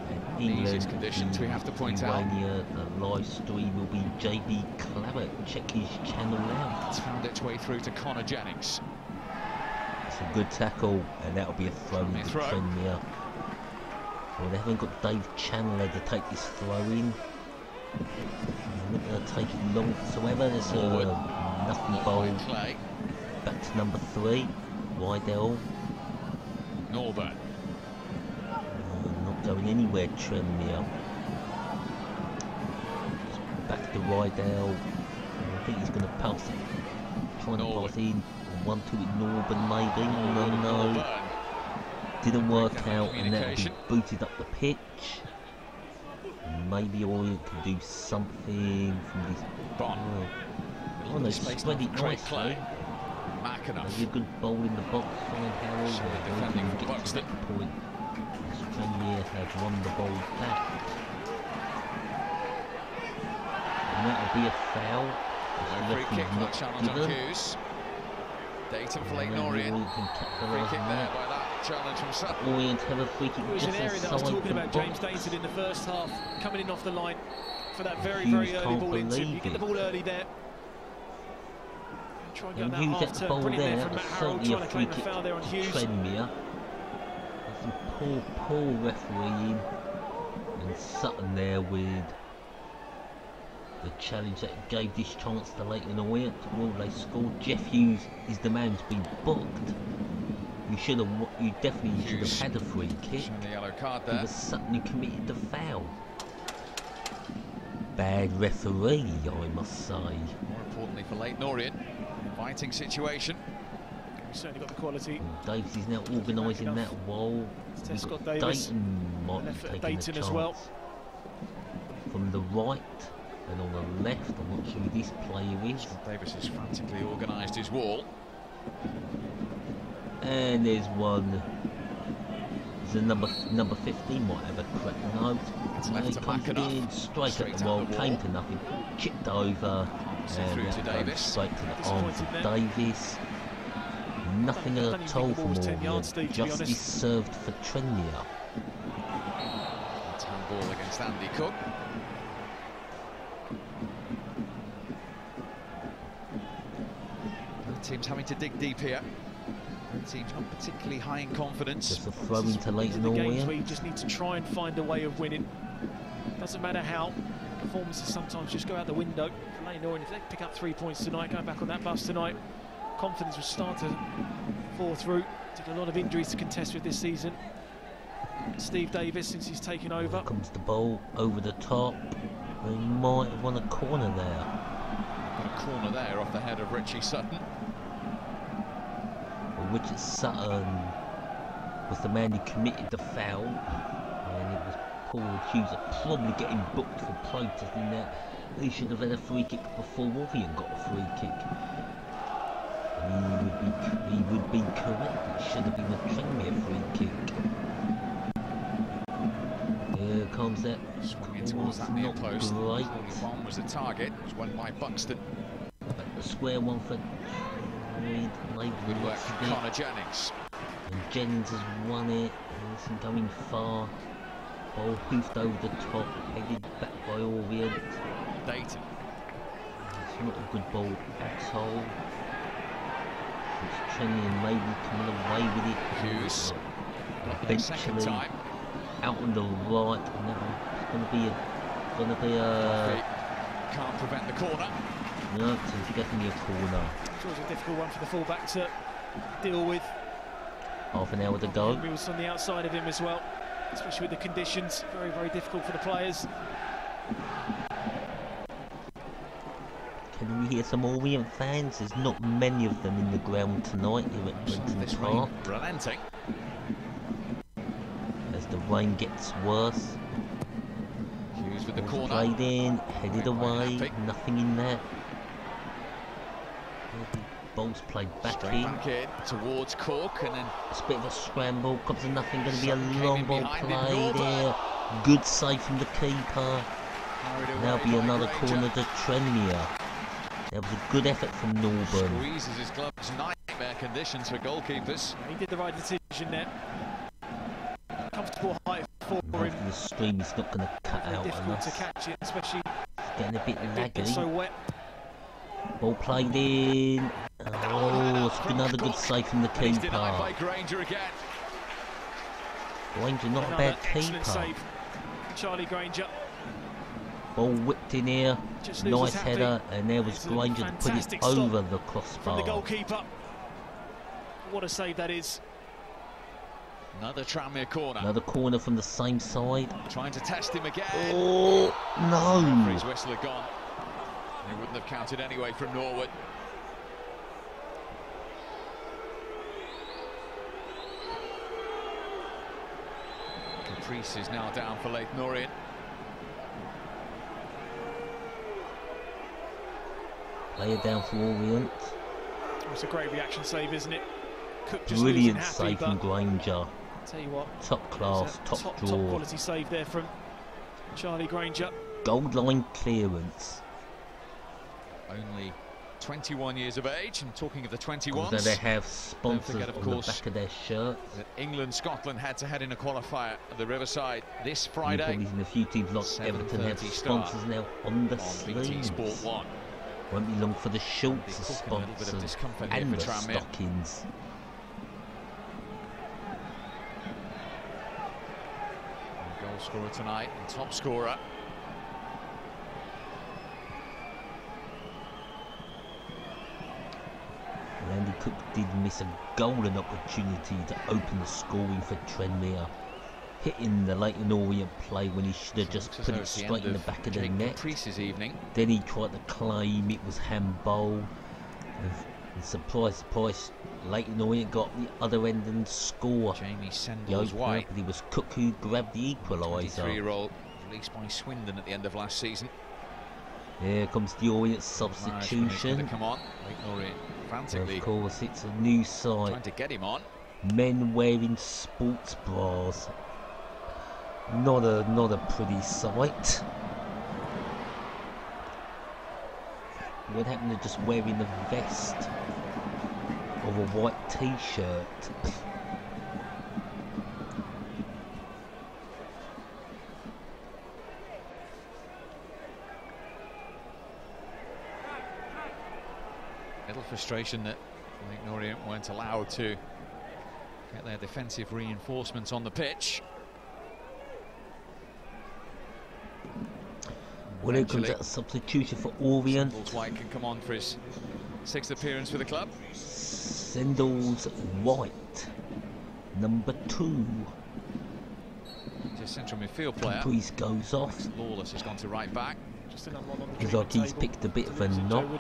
And England, Easiest conditions we have to point out. Lithuania, the live stream will be JB Claret. Check his channel out. It's found its way through to Connor Jennings. It's a good tackle, and that'll be a throw in to Tranmere. Well, they haven't got Dave Chandler to take this throw in. I'm not going to take it long whatsoever. There's nothing bowl. Back to number 3, Wydell. Norburn. Not going anywhere, Tranmere. Back to Wydell. I think he's going to pass it. Trying to pass in. 1-2 at Norburn, maybe. No. Didn't work out, and that'll be booted up the pitch. Maybe Orient can do something from this. Oh no, spread it nicely. Maybe a good bowl in the box, fine Harold. Defending from Buxton. Point. Tranmere have won the ball back. And that'll be a foul. Free kick, not challenge on Hughes. Dayton for Leyton Orient. Free kick there by that challenge from Sutton. Orient have a free kick. It was an area that I was talking about, James Dayton, in the first half, coming in off the line for that very early ball into him. You get the ball early there. Try and get that half turn. Brilliant there from Matt Harold, trying to claim a foul there on Hughes. Tranmere. Some poor refereeing, and Sutton there with the challenge that gave this chance to Leyton Orient. Well, they scored. Jeff Hughes is the man who's been booked. You definitely should have had a free kick. The yellow card there. It was Sutton who committed the foul. Bad referee, I must say. More importantly for Leyton Orient, inviting situation. He's certainly got the quality. Davies is now organising that wall. Scott Davis. Dayton might be taking a chance. As well. From the right and on the left, I'm not sure who this player is. Scott Davis has frantically organised his wall. And there's one. There's a number 15 might have a crack. No, it's left to comes in straight at the wall, came to nothing, chipped over, and through to Davis. Straight to the arms of Davis. Nothing at all from Orient. Justice served for Tranmere. Handball against Andy Cook. The team's having to dig deep here. The team's not particularly high in confidence. Just a throw into Leyton Orient. Where you just need to try and find a way of winning. Doesn't matter how. Performances sometimes just go out the window. For Leyton Orient, if they pick up 3 points tonight, going back on that bus tonight, confidence will start to fall through. Took a lot of injuries to contest with this season. Steve Davis, since he's taken over. Here comes the ball over the top. They might have won a corner there. Got a corner there off the head of Richie Sutton. Richard Sutton was the man who committed the foul, and it was Paul Hughes probably getting booked for protesting that. He should have had a free kick before Orient got a free kick. He would be correct. It should have been a Tranmere free kick. Here comes that. Swung in towards that near post. 41 was the target. It was won by Buxton. A square one for Reid. Good work from Connor Jennings. And Jennings has won it. It isn't going far. Ball hoofed over the top, headed back by Orient. Leyton. It's not a good ball at all. It's Tranmere maybe coming away with it. Hughes. Eventually, out on the right, and it's going to be a. Can't prevent the corner. No, it's definitely a corner. It's always a difficult one for the fullback to deal with. Half an hour to go. Henry was on the outside of him as well, especially with the conditions. Very, very difficult for the players. Can we hear some Orient fans? There's not many of them in the ground tonight here at Prenton Park. Relenting. As the rain gets worse. Hughes with the corner. Played in, headed away, nothing in there. Ball's played back in towards Cork, and then it's a bit of a scramble. Comes to nothing. Going to be a long ball play there. Good save from the keeper. Now be another corner to Tranmere. That was a good effort from Norburn. Squeezes his gloves. Nightmare conditions for goalkeepers. He did the right decision there. Comfortable height for him. The stream is not going to cut out difficult to catch it, especially getting a bit laggy. It's so wet. Ball played in. Oh, it's another good save from the keeper. Granger again. Granger, not a bad keeper. Save. Charlie Granger. Ball whipped in here. Nice header, and there was Granger to put it over the crossbar. From the goalkeeper. What a save that is. Another Tranmere corner. Another corner from the same side. Trying to test him again. Oh, no. His whistle had gone. He wouldn't have counted anyway from Norwood. Caprice is now down for Leyton Orient. Player down for Orient. It's a great reaction save, isn't it? Cook just brilliant happy, save from Granger. I'll tell you what. Top class, top draw. Top quality save there from Charlie Granger. Gold line clearance. Only 21 years of age, and talking of the 21s, so they have sponsors forget, of on course, the back of their shirts. England-Scotland had to head in a qualifier at the Riverside this Friday. You've probably seen a few teams like Everton have sponsors now on the sleeves. Sport 1. Won't be long for the shorts of sponsors and the stockings. Goal scorer tonight and top scorer. Andy Cook did miss a golden opportunity to open the scoring for Tranmere, hitting the Leyton Orient play when he should have just put it straight in the back of the net. Then he tried to claim it was handball. And surprise, surprise, Leyton Orient got the other end and score. Jamie Sendall's white. But it was Cook who grabbed the equaliser. 23-year-old released by Swindon at the end of last season. Here comes the Orient substitution. Come on, Leyton Orient frantically. Of course, it's a new side. Trying to get him on. Men wearing sports bras. Not a pretty sight. What happened to just wearing a vest of a white t-shirt? Little frustration that Leyton Orient weren't allowed to get their defensive reinforcements on the pitch. Well, here comes that substitution for Orient. White can come on for his 6th appearance for the club. Sendall's White, number 2. Just central midfield player. Caprice goes off. Lawless has gone to right back. Just another one on the It's like he's picked a bit of a knock. You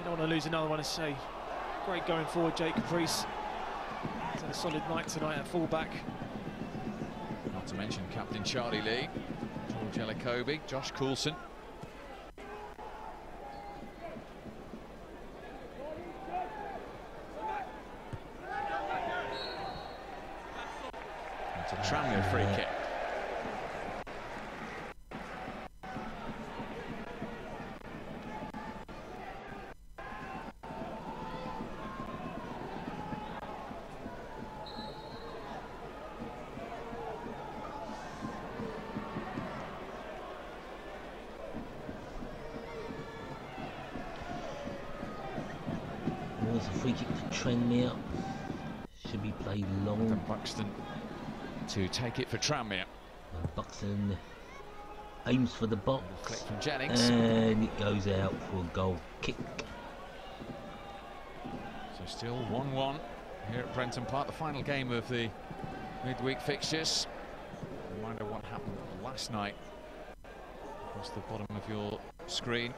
don't want to lose another one. It's a great going forward, Jake Caprice. He's had a solid night tonight at fullback. Not to mention captain Charlie Lee, George Elokobi, Josh Coulson. It's a Tranmere free kick. There's a free kick for Tranmere. Should be played long. And Buxton to take it for Tranmere. And Buxton aims for the box. Click from Jennings. And it goes out for a goal kick. So still 1-1 here at Prenton Park, the final game of the midweek fixtures. Reminder what happened last night. Across the bottom of your screen.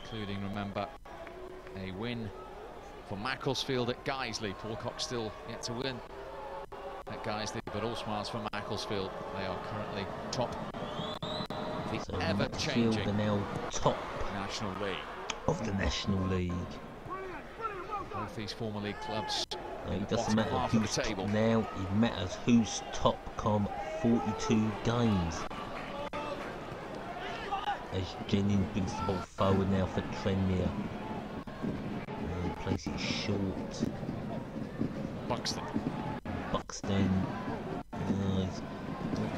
Including, remember, a win for Macclesfield at Guiseley. Paul Cox still yet to win at Guiseley, but all smiles for Macclesfield. They are currently top the So ever-changing are now top National League. of the National League. Both these former league clubs No, in it the doesn't bottom matter half of who's the top table. now, it matters who's top come 42 games. As Jennings brings the ball forward now for Tranmere. And plays it short. Buxton. Buxton. He's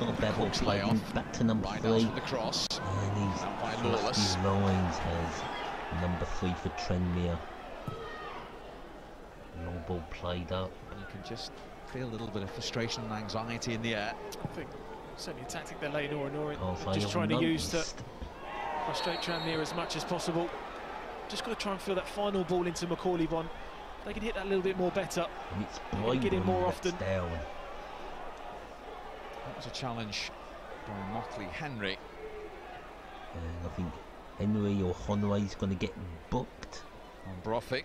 not a bad ball Cox play. layoff. Back to number Right 3. out for the cross. And he's Out by flashed Lawless. his lines as number 3 for Tranmere. Long ball played up. You can just feel a little bit of frustration and anxiety in the air. I think certainly a tactic that Leyton Orient Can't say just I've trying to use to noticed. frustrate Tranmere as much as possible. Just got to try and feel that final ball into Macaulay Bond. They can hit that a little bit more better. And it's Get in Bromley more that's often. down. That was a challenge by Motley Henry. And I think Henry or Honway's going to get booked. On Brophy.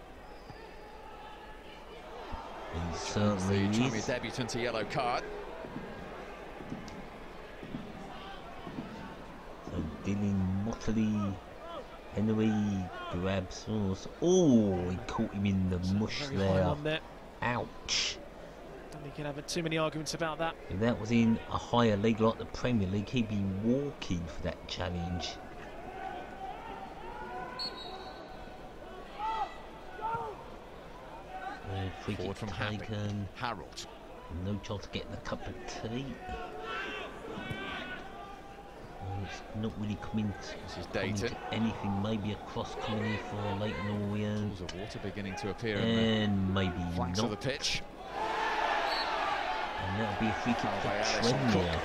He certainly The Tranmere is. debutant a yellow card. So Dylan Motley, Henry grabs. Oh, he caught him in the mush Very high there. on there. Ouch. Don't think you can have too many arguments about that. If that was in a higher league like the Premier League, he'd be walking for that challenge. Free Forward kick from Happy. taken. Harold. No chance to get the cup of tea. It's not really coming This is to Dayton. anything. Maybe a cross coming here for Leyton Orient. Pools of water beginning to appear in And maybe the flanks not. of the pitch. And that'll be a free kick by for Alison Tranmere. Cook.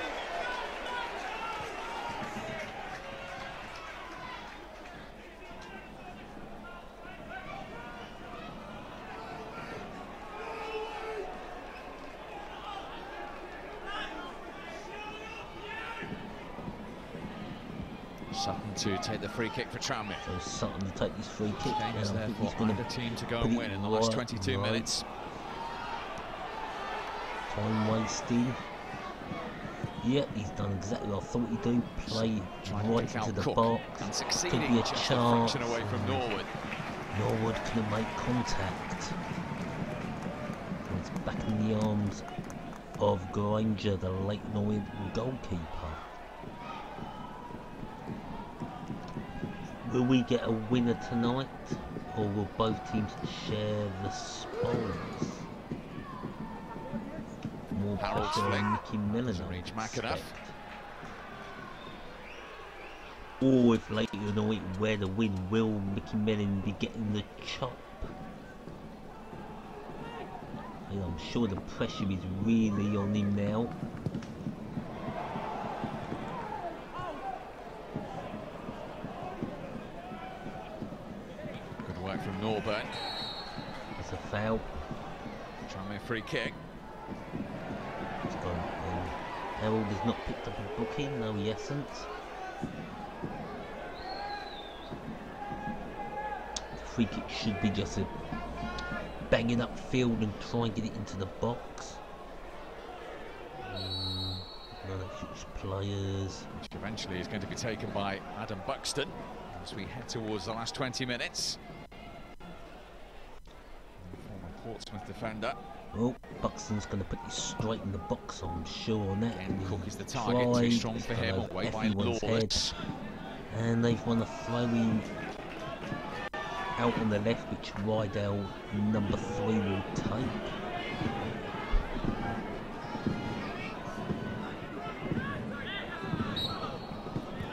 Sutton to take the free kick for Tranmere. So Sutton to take this free kick. Game is And I think he's therefore going either to team to go put and it win in the last right, 22 right. minutes. Time wasting. Yep, he's done exactly what I thought he'd do. Play Trying to right pick into out the Cook box. and Could succeeding be a just a chance. fraction away from Norwood. Norwood couldn't make contact. And it's back in the arms of Granger, the Leyton Orient goalkeeper. Will we get a winner tonight, or will both teams share the spoils? More Harold's pressure flick on Mickey Millen, doesn't I reach would McAnuff. expect. Or if Leyton Orient were to win, will Mickey Millen be getting the chop? And I'm sure the pressure is really on him now. Good work from Norburn. That's a foul. Tranmere free kick. It's gone. Harold has not picked up a booking, no he hasn't. The free kick should be just a bang it upfield and try and get it into the box. None of future players. Which eventually is going to be taken by Adam Buxton as we head towards the last 20 minutes. The former Portsmouth defender Well, Buxton's going to put it straight in the box, I'm sure on that. And Cook is the target, too strong for him, away by Lawless. And they've won a throw-in out on the left, which Rydell number 3 will take.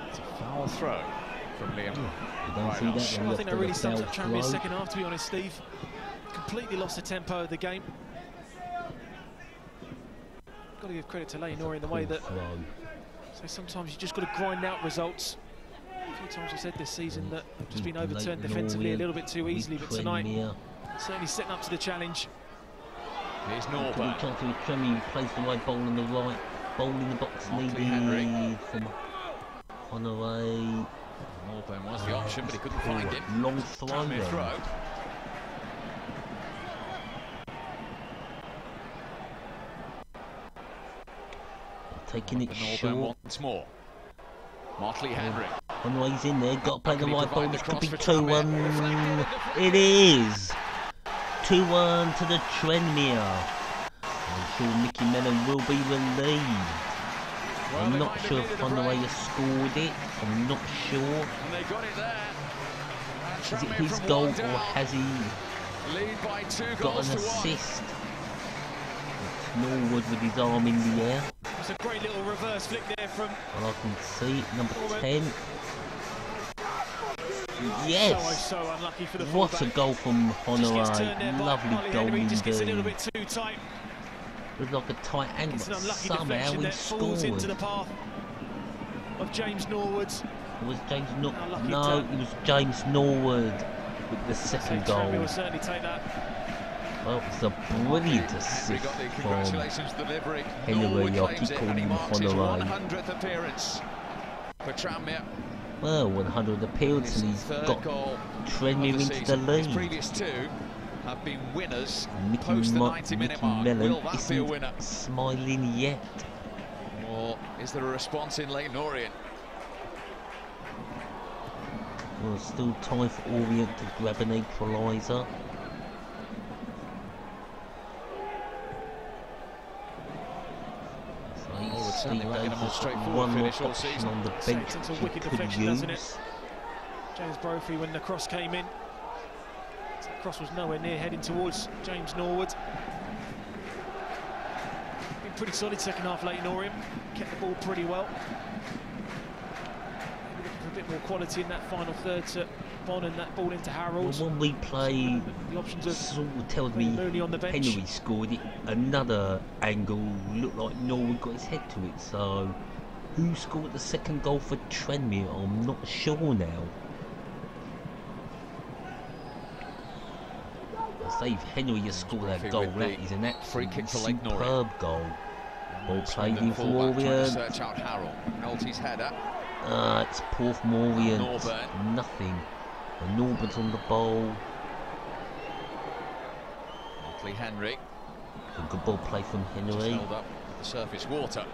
It's a foul throw from Liam. I think that really sums up Tranmere's second half, to be honest, Steve. Completely lost the tempo of the game. Got to give credit to Leyton Orient in the way that. So sometimes you just got to grind out results. A few times we said this season that they've just been overturned defensively a little bit too easily, but tonight certainly setting up to the challenge. Here's Norburn. Tranmere plays the right ball on the right, ball in the box needed from Honoré. Norburn was the option, but he couldn't find it. Long throw. Taking it short. Once more. Motley Henry. Honoré's in there, got to play the right ball. This could be 2-1. It is 2-1 to the Tranmere. I'm sure Mickey Mellon will be relieved. I'm not sure if Honoré has scored it. I'm not sure. And they got it there. Is it his goal or has he got an assist? Norwood with his arm in the air. It's a great little reverse flick there from. And I can see number 10. Yes! So unlucky for the what fullback. A goal from Honoré. Lovely goal indeed. Just gets a little bit too tight. It was like a tight angle, but somehow he falls into the scored. path of James Norwood. It was James Norwood. No, it was James Norwood with the second goal. Will certainly take that. Well, it's a brilliant assist from Henry. I keep calling him Honoré. Well, 100 appearances, and he's got Tranmere into the lead. Previous two have been winners. Mickey Mellon isn't smiling yet. Or is there a response in Leyton Orient? Well, still time for Orient to grab an equaliser. Certainly making a more straightforward finish all season. On the bench It's a wicked deflection, doesn't it? James Brophy, when the cross came in, the cross was nowhere near heading towards James Norwood. Been pretty solid second half, Leyton Orient. Kept the ball pretty well. Looking for a bit more quality in that final third to Bon and that ball into Harold. Well, when we play, the options of sort of tells me on the bench. Henry scored it. Another angle looked like Norwood got his head to it. So, who scored the second goal for Tranmere? I'm not sure now. I say if Henry has scored that goal, that is an absolutely superb goal. Ball played in for Orient. Search out Harold. Nolte's header. It's poor from Orient. Norburn. Nothing. And Norburn's on the ball. Motley Henry. A good ball play from Henry. Held up the surface water.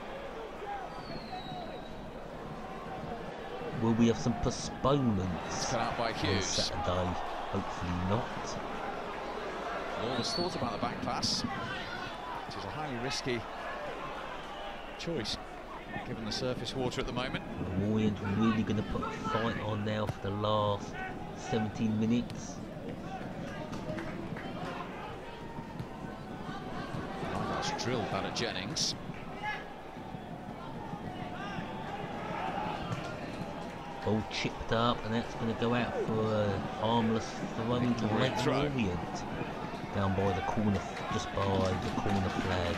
Will we have some postponements Cut out by on Hughes. Saturday? Hopefully not. Lawless thought about the back pass, which is a highly risky choice given the surface water at the moment. Orient really going to put a fight on now for the last 17 minutes. That's drilled that at Jennings. Ball chipped up, and that's going to go out for a harmless throw into Leyton Orient. Down by the corner, just by the corner flag.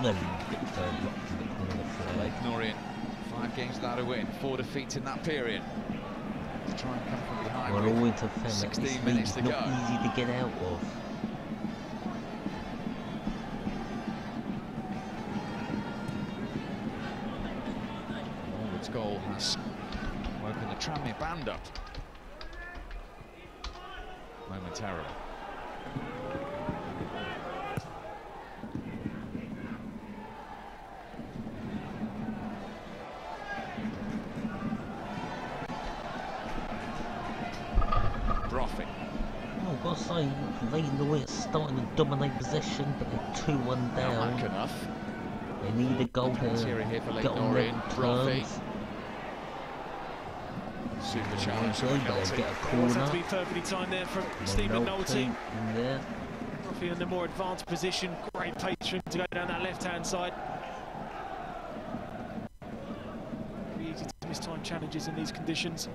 Well, blocked in the corner flag. Leyton Orient, 5 games without a win, 4 defeats in that period. To try and come from behind. Well, Orient have found that 16 minutes to go. not easy to get out of. Norwood's goal has woken the Tranmere band up momentarily. Oh, I've got to say, Leyton Orient starting to dominate possession, but they're 2-1 down. Enough. They need a goal to get on their terms. Super challenge. They get a corner. It has to be perfectly timed there from Stephen Nolte. In there. Broffey in the more advanced position. Great pace for him to go down that left-hand side. Very easy to miss time challenges in these conditions.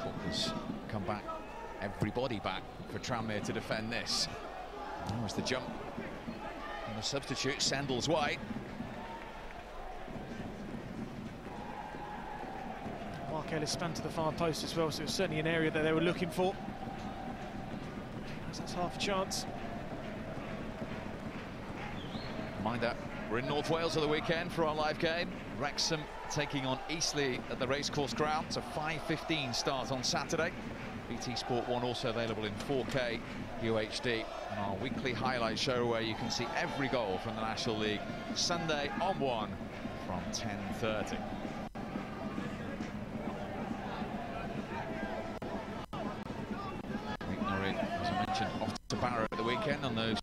Cookers come back. Everybody back for Tranmere to defend this. That was the jump. And the substitute, Sandals wide. Mark Ellis spanned to the far post as well, so it was certainly an area that they were looking for. That's half a chance. Reminder, we're in North Wales at the weekend for our live game. Wrexham taking on Eastleigh at the Racecourse Ground. It's a 5:15 start on Saturday. BT Sport 1 also available in 4K UHD, and our weekly highlight show where you can see every goal from the National League Sunday on 1 from 10:30. Leyton Orient, as I mentioned, off to Barrow at the weekend on those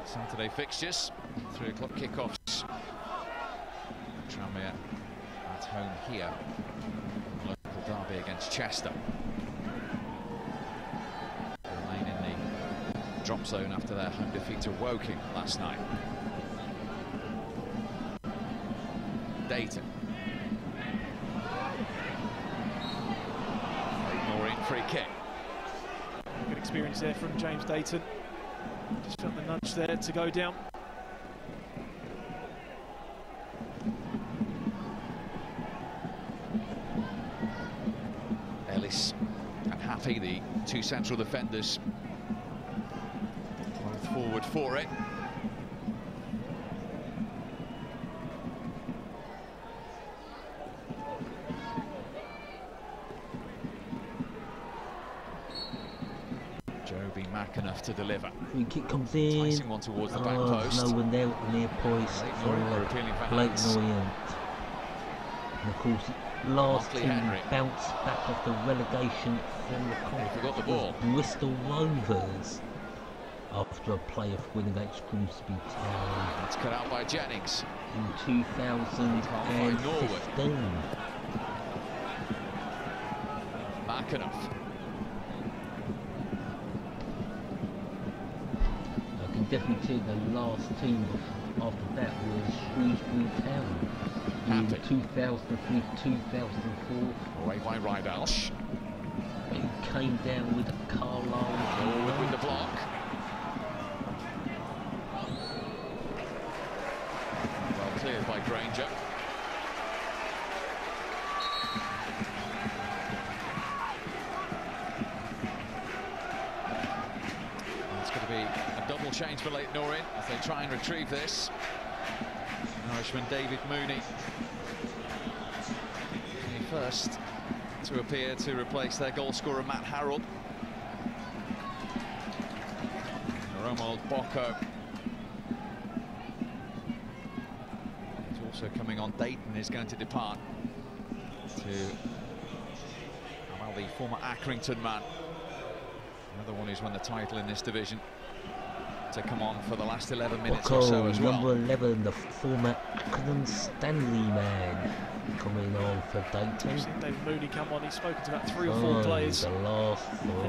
Saturday fixtures. 3 o'clock kickoffs. Tranmere at home here. Local derby against Chester. Remain in the drop zone after their home defeat to Woking last night. Dayton. Leyton Orient free kick. Good experience there from James Dayton. Just felt the nudge there to go down. Ellis and Happy, the 2 central defenders, both forward for it. Joby Mack enough to deliver. Free kick comes in. Enticing one towards the back post. No one there at the near post. Leyton Orient. And of course, last team bounced back off the relegation from the conference. Forgot the ball. Bristol Rovers. After a playoff win against Grimsby Town. It's cut out by Jennings. In 2015. Mack enough. I can definitely see the last team after that was Shrewsbury Town in 2003-2004. Away by Rydalsh. It came down with a Carlisle. Forward with the block. Well cleared by Granger. Change for Leyton Orient as they try and retrieve this. Irishman David Mooney, the first to appear to replace their goal scorer Matt Harrell. Romuald Bocco is also coming on. Dayton is going to depart to the former Accrington man, another one who's won the title in this division, to come on for the last 11 minutes or so as well. Number 11, the former Accrington Stanley man, coming on for Dayton. We've seen David Mooney come on. He's spoken to about 3 or 4 players. And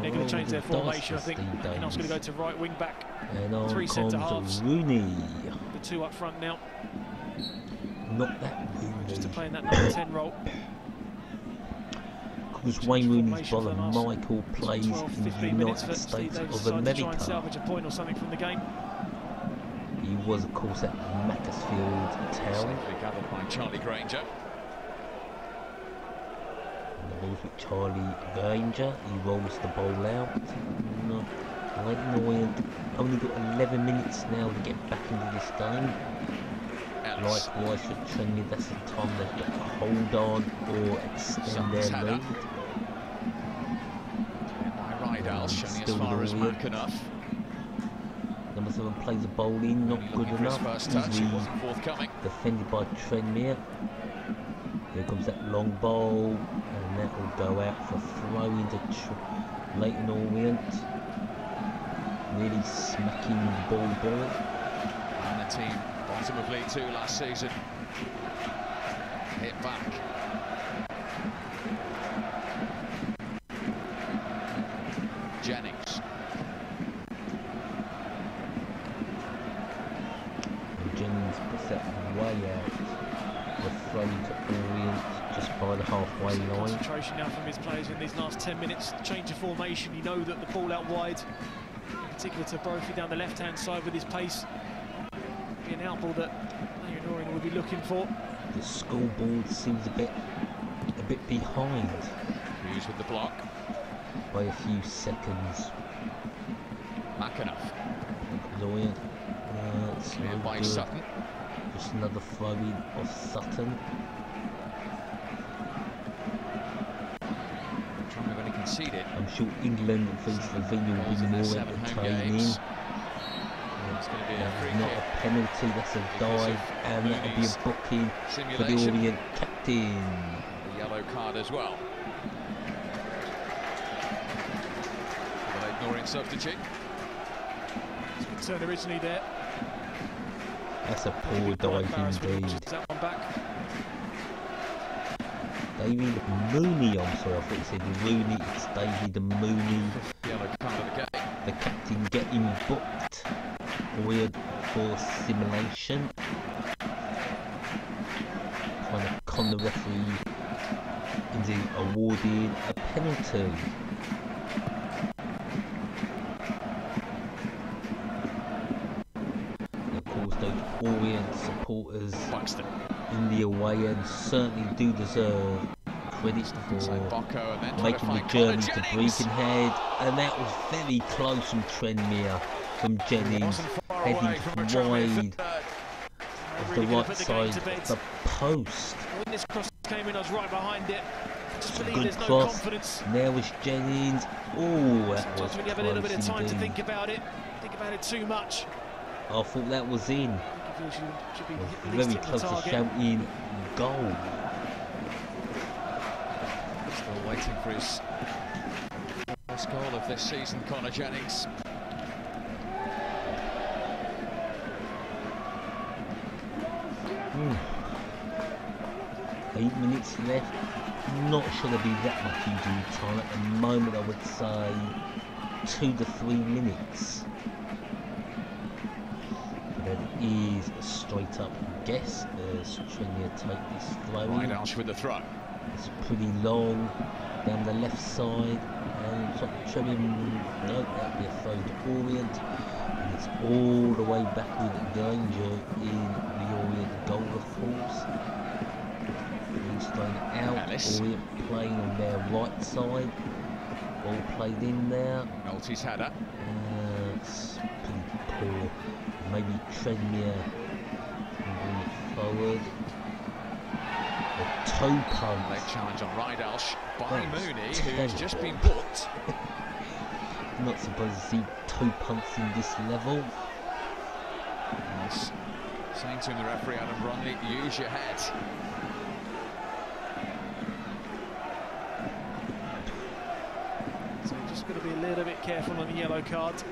they're going to change their formation, I think. And going to go to right wing back. And on 3 centre halves. Rooney. The 2 up front now. Not that Rooney. Just to play in that number 10 role. Because Wayne Rooney's brother Michael plays in the United States of America. Try and salvage a point or something from the game. He was, of course, at Macclesfield Town. Safely gathered by Charlie Granger. And the ball's with Charlie Granger. He rolls the ball out. Leyton Orient only got 11 minutes now to get back into this game. Likewise for Tranmere, that's the time they've got to hold on or extend their lead. Rydalsh showing as far as Mack enough. Number 7 plays the ball in, not good enough. First touch, it wasn't forthcoming. Defended by Tranmere. Here comes that long ball, and that will go out for throw into Leyton Orient. Nearly smacking the ball ball. And the team, bottom of League 2 last season. Hit back. Jennings. And Jennings puts that way out. The throw to Orient just by the halfway line. Concentration now from his players in these last 10 minutes. Change of formation. You know that the ball out wide, in particular to Brophy down the left-hand side with his pace, be an outball that Leyton Orient will be looking for. The scoreboard seems a bit behind. Hughes with the block. By a few seconds. McAnuff. Orient. Cleared by Sutton. Just another throw in of Sutton. Tranmere only conceded. I'm sure England thinks the venue will be more entertaining. It's going to be a free not kick. a penalty, that's a dive, and that'll be a booking for the Orient captain. A yellow card as well. The Leyton Orient substitute. Concern originally there. That's a poor dive indeed. That one back. David Mooney, I'm sorry, I thought you said Rooney, it's David Mooney. Yellow card of the game. The captain getting booked for simulation. Trying to con the referee into awarding a penalty. Those Orient supporters in the away end certainly do deserve credit for making the journey to Birkenhead, and that was very close from Tranmere, from Jennings, heading wide of the right side of the post. When this cross came in, I was right behind it. Just believe Good there's no cross. confidence. There was Jennings. Oh, that was Just when you have a little bit of time to indeed. think about it too much. I thought that was in. I think he should be at least Very hitting close the to target. shouting goal. Still waiting for his first goal of this season, Connor Jennings. Mm. 8 minutes left. Not sure there'll be that much injury time. At the moment, I would say 2 to 3 minutes. That is a straight up guess as Tranmere take this throw. Rydalsh with the throw. It's pretty long down the left side, and it's like Tranmere. No, that'll be a throw to Orient, and it's all the way back with danger in the Orient goal, of course. He's thrown out. Ellis. Orient playing on their right side. Ball played in there. Nolte's header. It's pretty poor. Maybe Tranmere moving forward. A toe punt. Late challenge on Rydalsh by That was Mooney, terrible. who's just been booked. Not supposed to see toe punts in this level. Yes. Saying to him, the referee Adam Bromley, use your head. So you're just got to be a little bit careful on the yellow card.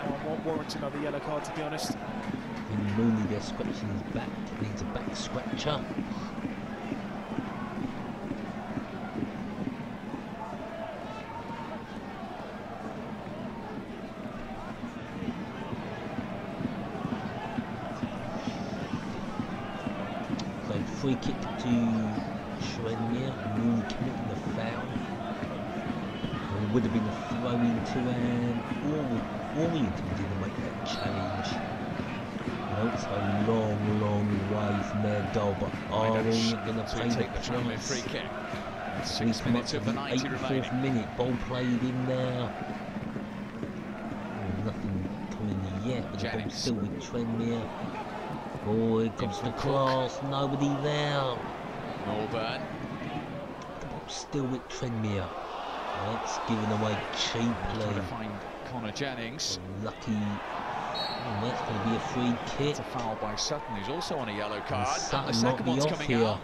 I won't warrant another yellow card, to be honest. And Mooney there scratching his back. Needs a back scratcher. So free kick to Tranmere. Mooney committing the foul. It would have been a throw into and Orient didn't make that challenge. No, it's a long way from their goal, but are Orient going to pay the take the Tranmere price? free kick. This 6 minutes of the 90 84th remaining. minute, ball played in there. Nothing coming yet, but the ball's Jennings. still with Tranmere. Oh, it comes to cross, nobody there. Norburn. The ball's still with Tranmere. That's given away Trying to cheaply. find Connor Jennings. Lucky And that's going to be a free kick. It's a foul by Sutton, who's also on a yellow card. Sutton And the second one's off coming here. out.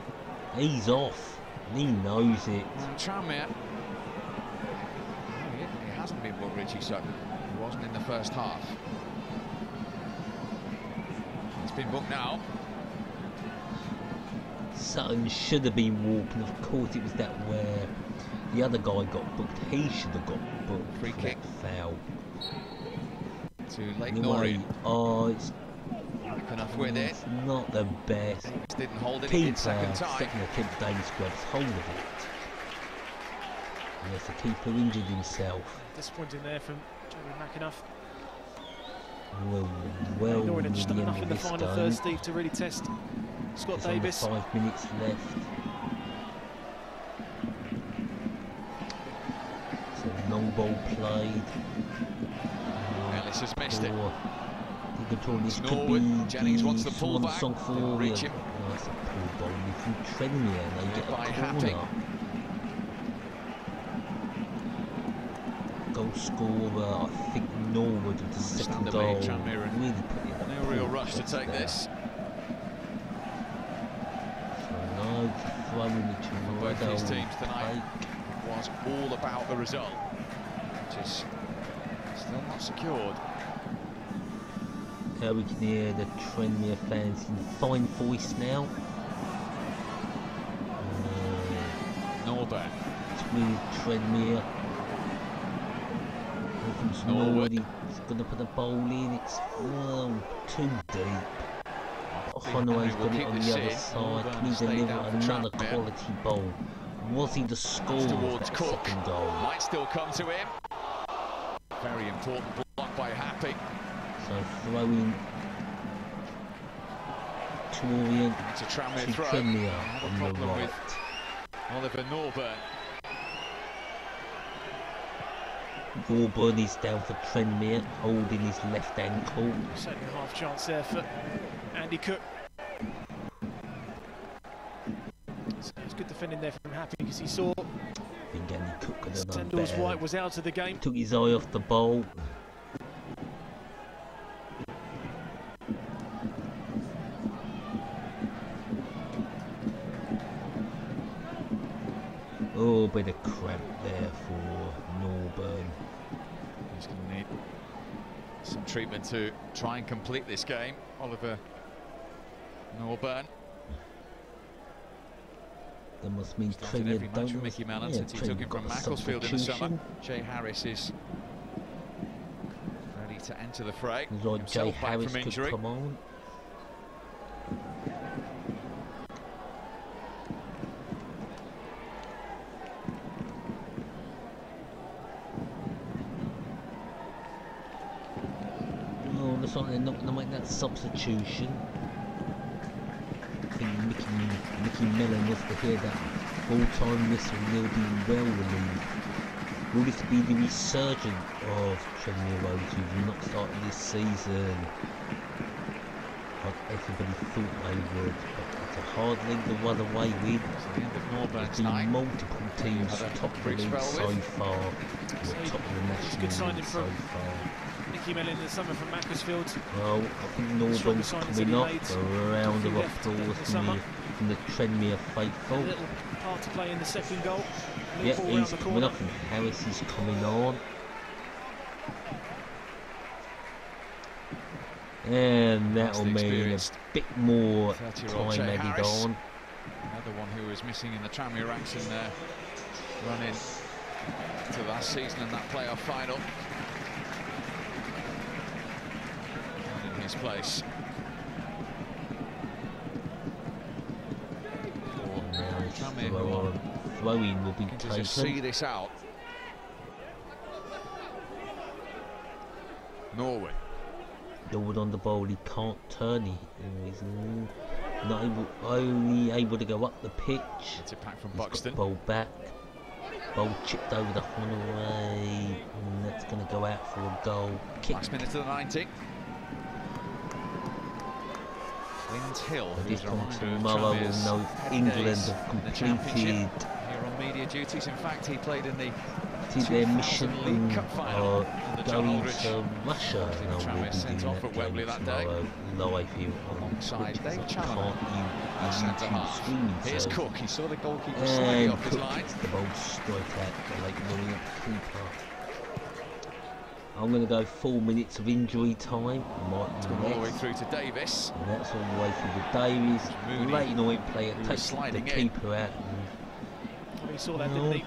He's off. He knows it. And Tranmere. He hasn't been booked, Richie Sutton. He wasn't in the first half. He's been booked now. Sutton should have been walking. Of course, it was that where the other guy got booked. He should have got booked. Free kick. Foul. To Leyton Anyway, Orient. it's Enough with it. not the best. Didn't hold it Keeper, in second time. second attempt, Davis grabs hold of it. Yes, the keeper injured himself. Disappointing there from Jeremy McAnuff. Well, Orient had near just the done end enough of in the this final game. third, Steve, to really test Scott There's Davis. only 5 minutes left. So long ball played. Ellis has missed it. Control this could Norwood. be Jennings wants the swan pullback. song for Didn't reach him. Oh, that's a poor ball from Tranmere, and they get By a Happy. corner. Goal scorer, I think Norwood with the second Understandably, goal. Tranmere in Really put it no real rush to take this. So no throwing it to Both these Ronaldo. teams tonight was all about the result, which is still not secured. Now we can hear the Tranmere fans in fine voice now. Norwood. With Tranmere. Norwood. He's going to put the ball in. It's too deep. Honoré's got it on the other side. Can he deliver another quality ball? Was he the scorer of Towards that Cook. second goal? Might still come to him. Very important block by Happy. So throwing to Orient, It's a Tranmere to throw. Tranmere Have a on the problem right. with Oliver Norburn. Norburn is down for Tranmere, holding his left ankle. Second half chance there for Andy Cook. So it's good defending there from Happy because he saw I think Andy Cook could have done Sandals better. White was out of the game. Took his eye off the ball. Oh, bit of cramp there for Norburn. He's going to need some treatment to try and complete this game. Oliver Norburn. That must mean Started every match with Mickey Mellon since he took him from Macclesfield in the summer. Jay Harris is ready to enter the fray. Like Jay Himself back Harris from could injury. come on. Oh, looks like they're not going to make that substitution. I think Mickey Mellon wants to hear that full-time whistle and they'll be well relieved. Will this be the resurgence of Tranmere Rovers who've not started this season like everybody thought they would? But it's a hard league to run away with. There's been multiple teams top of the league so far, or top of the national league so far. Mickey Mellon in the summer from Macclesfield. Well, I think Norburn's coming off for a round of applause from the Tranmere faithful. A little part to play in the second goal. Yeah, he's coming off and Harris is coming on. And that'll mean a bit more time added on. Another one who was missing in the Tranmere ranks in their run in to last season in that playoff final. And in his place. Tranmere who are throwing will be to taken. just see this out. Norwood. Norwood on the ball, he can't turn it. He's not able, only able to go up the pitch. It's a pack from He's Buxton. got the ball back. Ball chipped over the Honoré, and that's going to go out for a goal. Kick. Last minute to the 90. Clint Hill, This who's a one reminder of tomorrow will Tranmere's know heady England days have in the Championship completed here on Media senior duties. In fact, he played in the their mission League Cup final are the John going Aldridge. to Russia. Tranmere sent off at Wembley that day. Live here Alongside Dave Challoner at centre half. Here's so Cook. He saw the goalkeeper slightly off his Cook line. gets the ball straight out to Leyton Orient keeper. I'm going to go 4 minutes of injury time. All the way through to Davis. And that's all the way through to Davis. Leyton Orient player takes the keeper out. And we saw that, didn't he?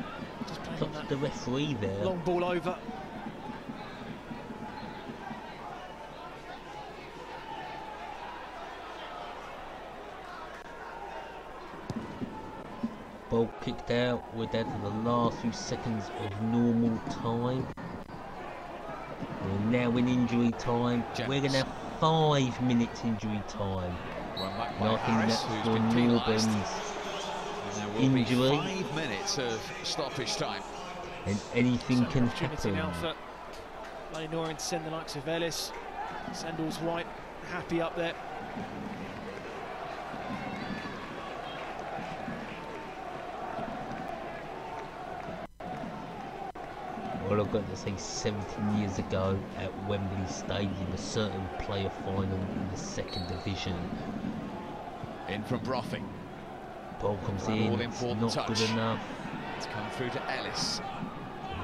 Just playing that the referee there. Long ball over. Ball kicked out. We're down to the last few seconds of normal time. We're now in injury time. We're going to have 5 minutes injury time. And I think that's for Norben's injury. 5 minutes of stoppage time. And anything can happen. Now for Leyton Orient to send the likes of Ellis, Sandals White, happy up there. Well, I've got to say 17 years ago at Wembley Stadium, a certain player final in the 2nd division. In from Bromley. Ball comes in, it's not good enough. It's come through to Ellis.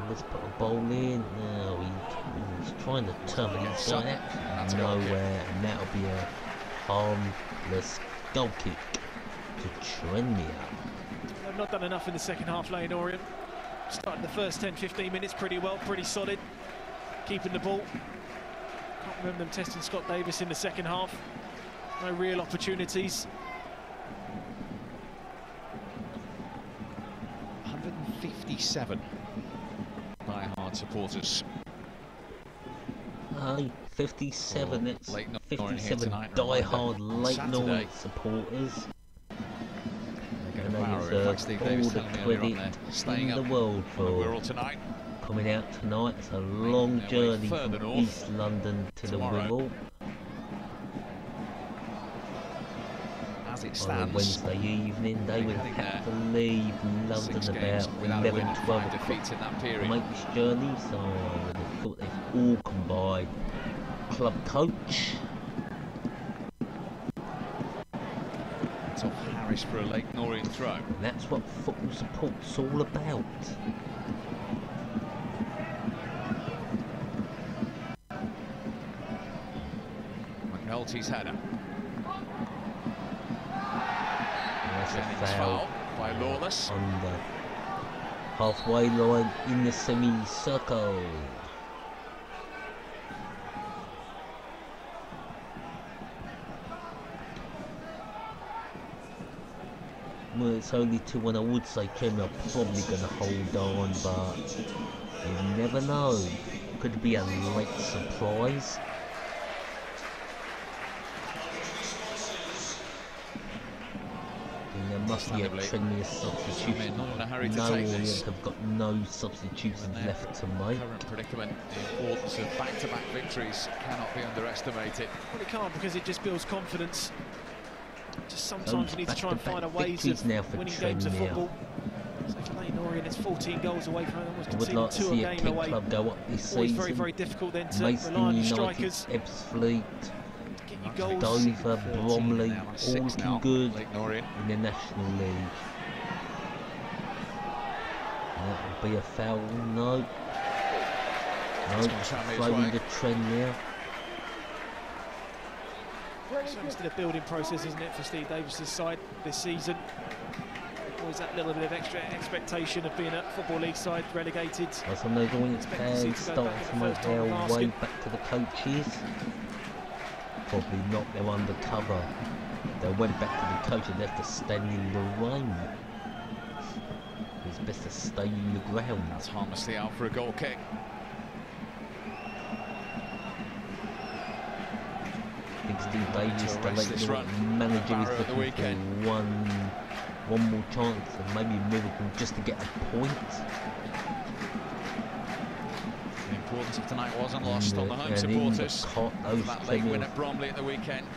Let's put a ball in. No, he's trying to turn it inside out. Nowhere, and that'll be a harmless goal kick to Tranmere. They've not done enough in the second half, Leyton Orient. Starting the first 10-15 minutes pretty well, pretty solid. Keeping the ball. Can't remember them testing Scott Davis in the second half. No real opportunities. 157 die-hard supporters. 57, it's 57 die-hard Leyton Orient supporters. And they deserve all the credit in the world for coming out tonight. It's a long journey from East London to the Wirral. As it On stands, a Wednesday evening, they would have to leave London about 11, 12 o'clock to make this journey. So I would have thought they've all come by. Club coach. Top Harris for a Leyton Orient throw. And that's what football support's all about. McNulty's header. That's a foul by Lawless. On the halfway line in the semi-circle. Well, it's only 2-1. I would say Tranmere are probably going to hold on, but you never know. Could be a late surprise. And there must be a Tranmere substitution. No, Orient have got no substitutions left to make. Current predicament, the importance of back-to-back victories cannot be underestimated. Well, it can't, because it just builds confidence. Just sometimes you need to try and find a ways of winning games of football. So for Leyton Orient, it's 14 goals away from almost conceding like 2 a game away. Club go up this Always season. very, very difficult then to Mason rely on your United, strikers. Ebbsfleet, Get you goals. Dover, Bromley, all looking good in the National League. That would be a foul, no. No, throwing the Tranmere. So it's still a building process, isn't it, for Steve Davis's side this season? Always that little bit of extra expectation of being a Football League side relegated. Well, some of those Orient fans starting to make their way back to the coaches. Probably not, they're undercover. They went back to the coach and left to stand in the rain. It's best to stay in the ground. That's harmlessly out for a goal kick. I think Steve Davis, the Leyton manager, is looking for one more chance and maybe a miracle just to get a point. The importance of tonight wasn't lost on the home supporters. That late win at Bromley at the weekend.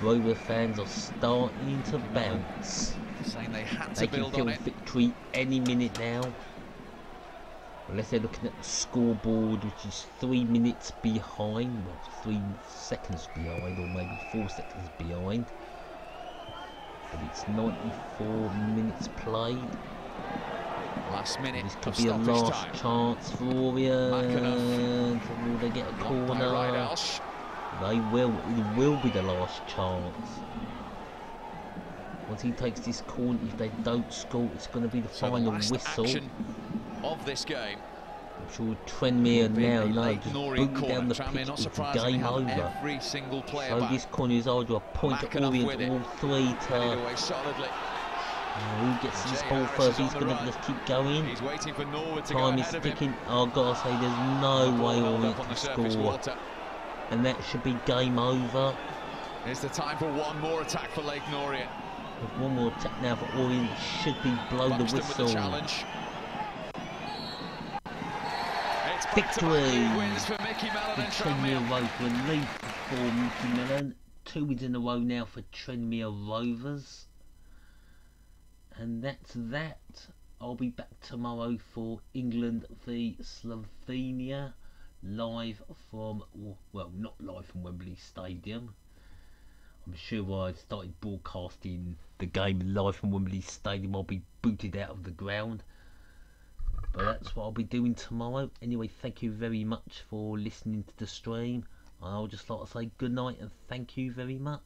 Rover fans are starting to bounce. saying they had to They can build feel on it. victory any minute now. Unless they're looking at the scoreboard, which is 3 minutes behind, well, 3 seconds behind, or maybe 4 seconds behind. But it's 94 minutes played. Last minute. This could be a last chance for Orient. Will they get a corner? They will. It will be the last chance. Once he takes this corner, if they don't score, it's going to be the final whistle of this game. I'm sure Tranmere now know just boot down the pitch, it's game over. Every single player so this corner is either a point to Orient, all three to who gets this ball first. He's going to just keep going. He's waiting for Norwood to Time is ticking. I've got to say there's no way Orient can score, and that should be game over. It's the time for one more attack for Leyton Orient. With one more attack now for Orient, should be blow the whistle. Victory! The Tranmere Rovers were lead for Mickey Mellon. 2 wins in a row now for Tranmere Rovers. And that's that. I'll be back tomorrow for England v Slovenia. Live from, well, not live from Wembley Stadium. I'm sure I started broadcasting the game live from Wembley Stadium, I'll be booted out of the ground. But that's what I'll be doing tomorrow. Anyway, thank you very much for listening to the stream. I'll just like to say good night and thank you very much.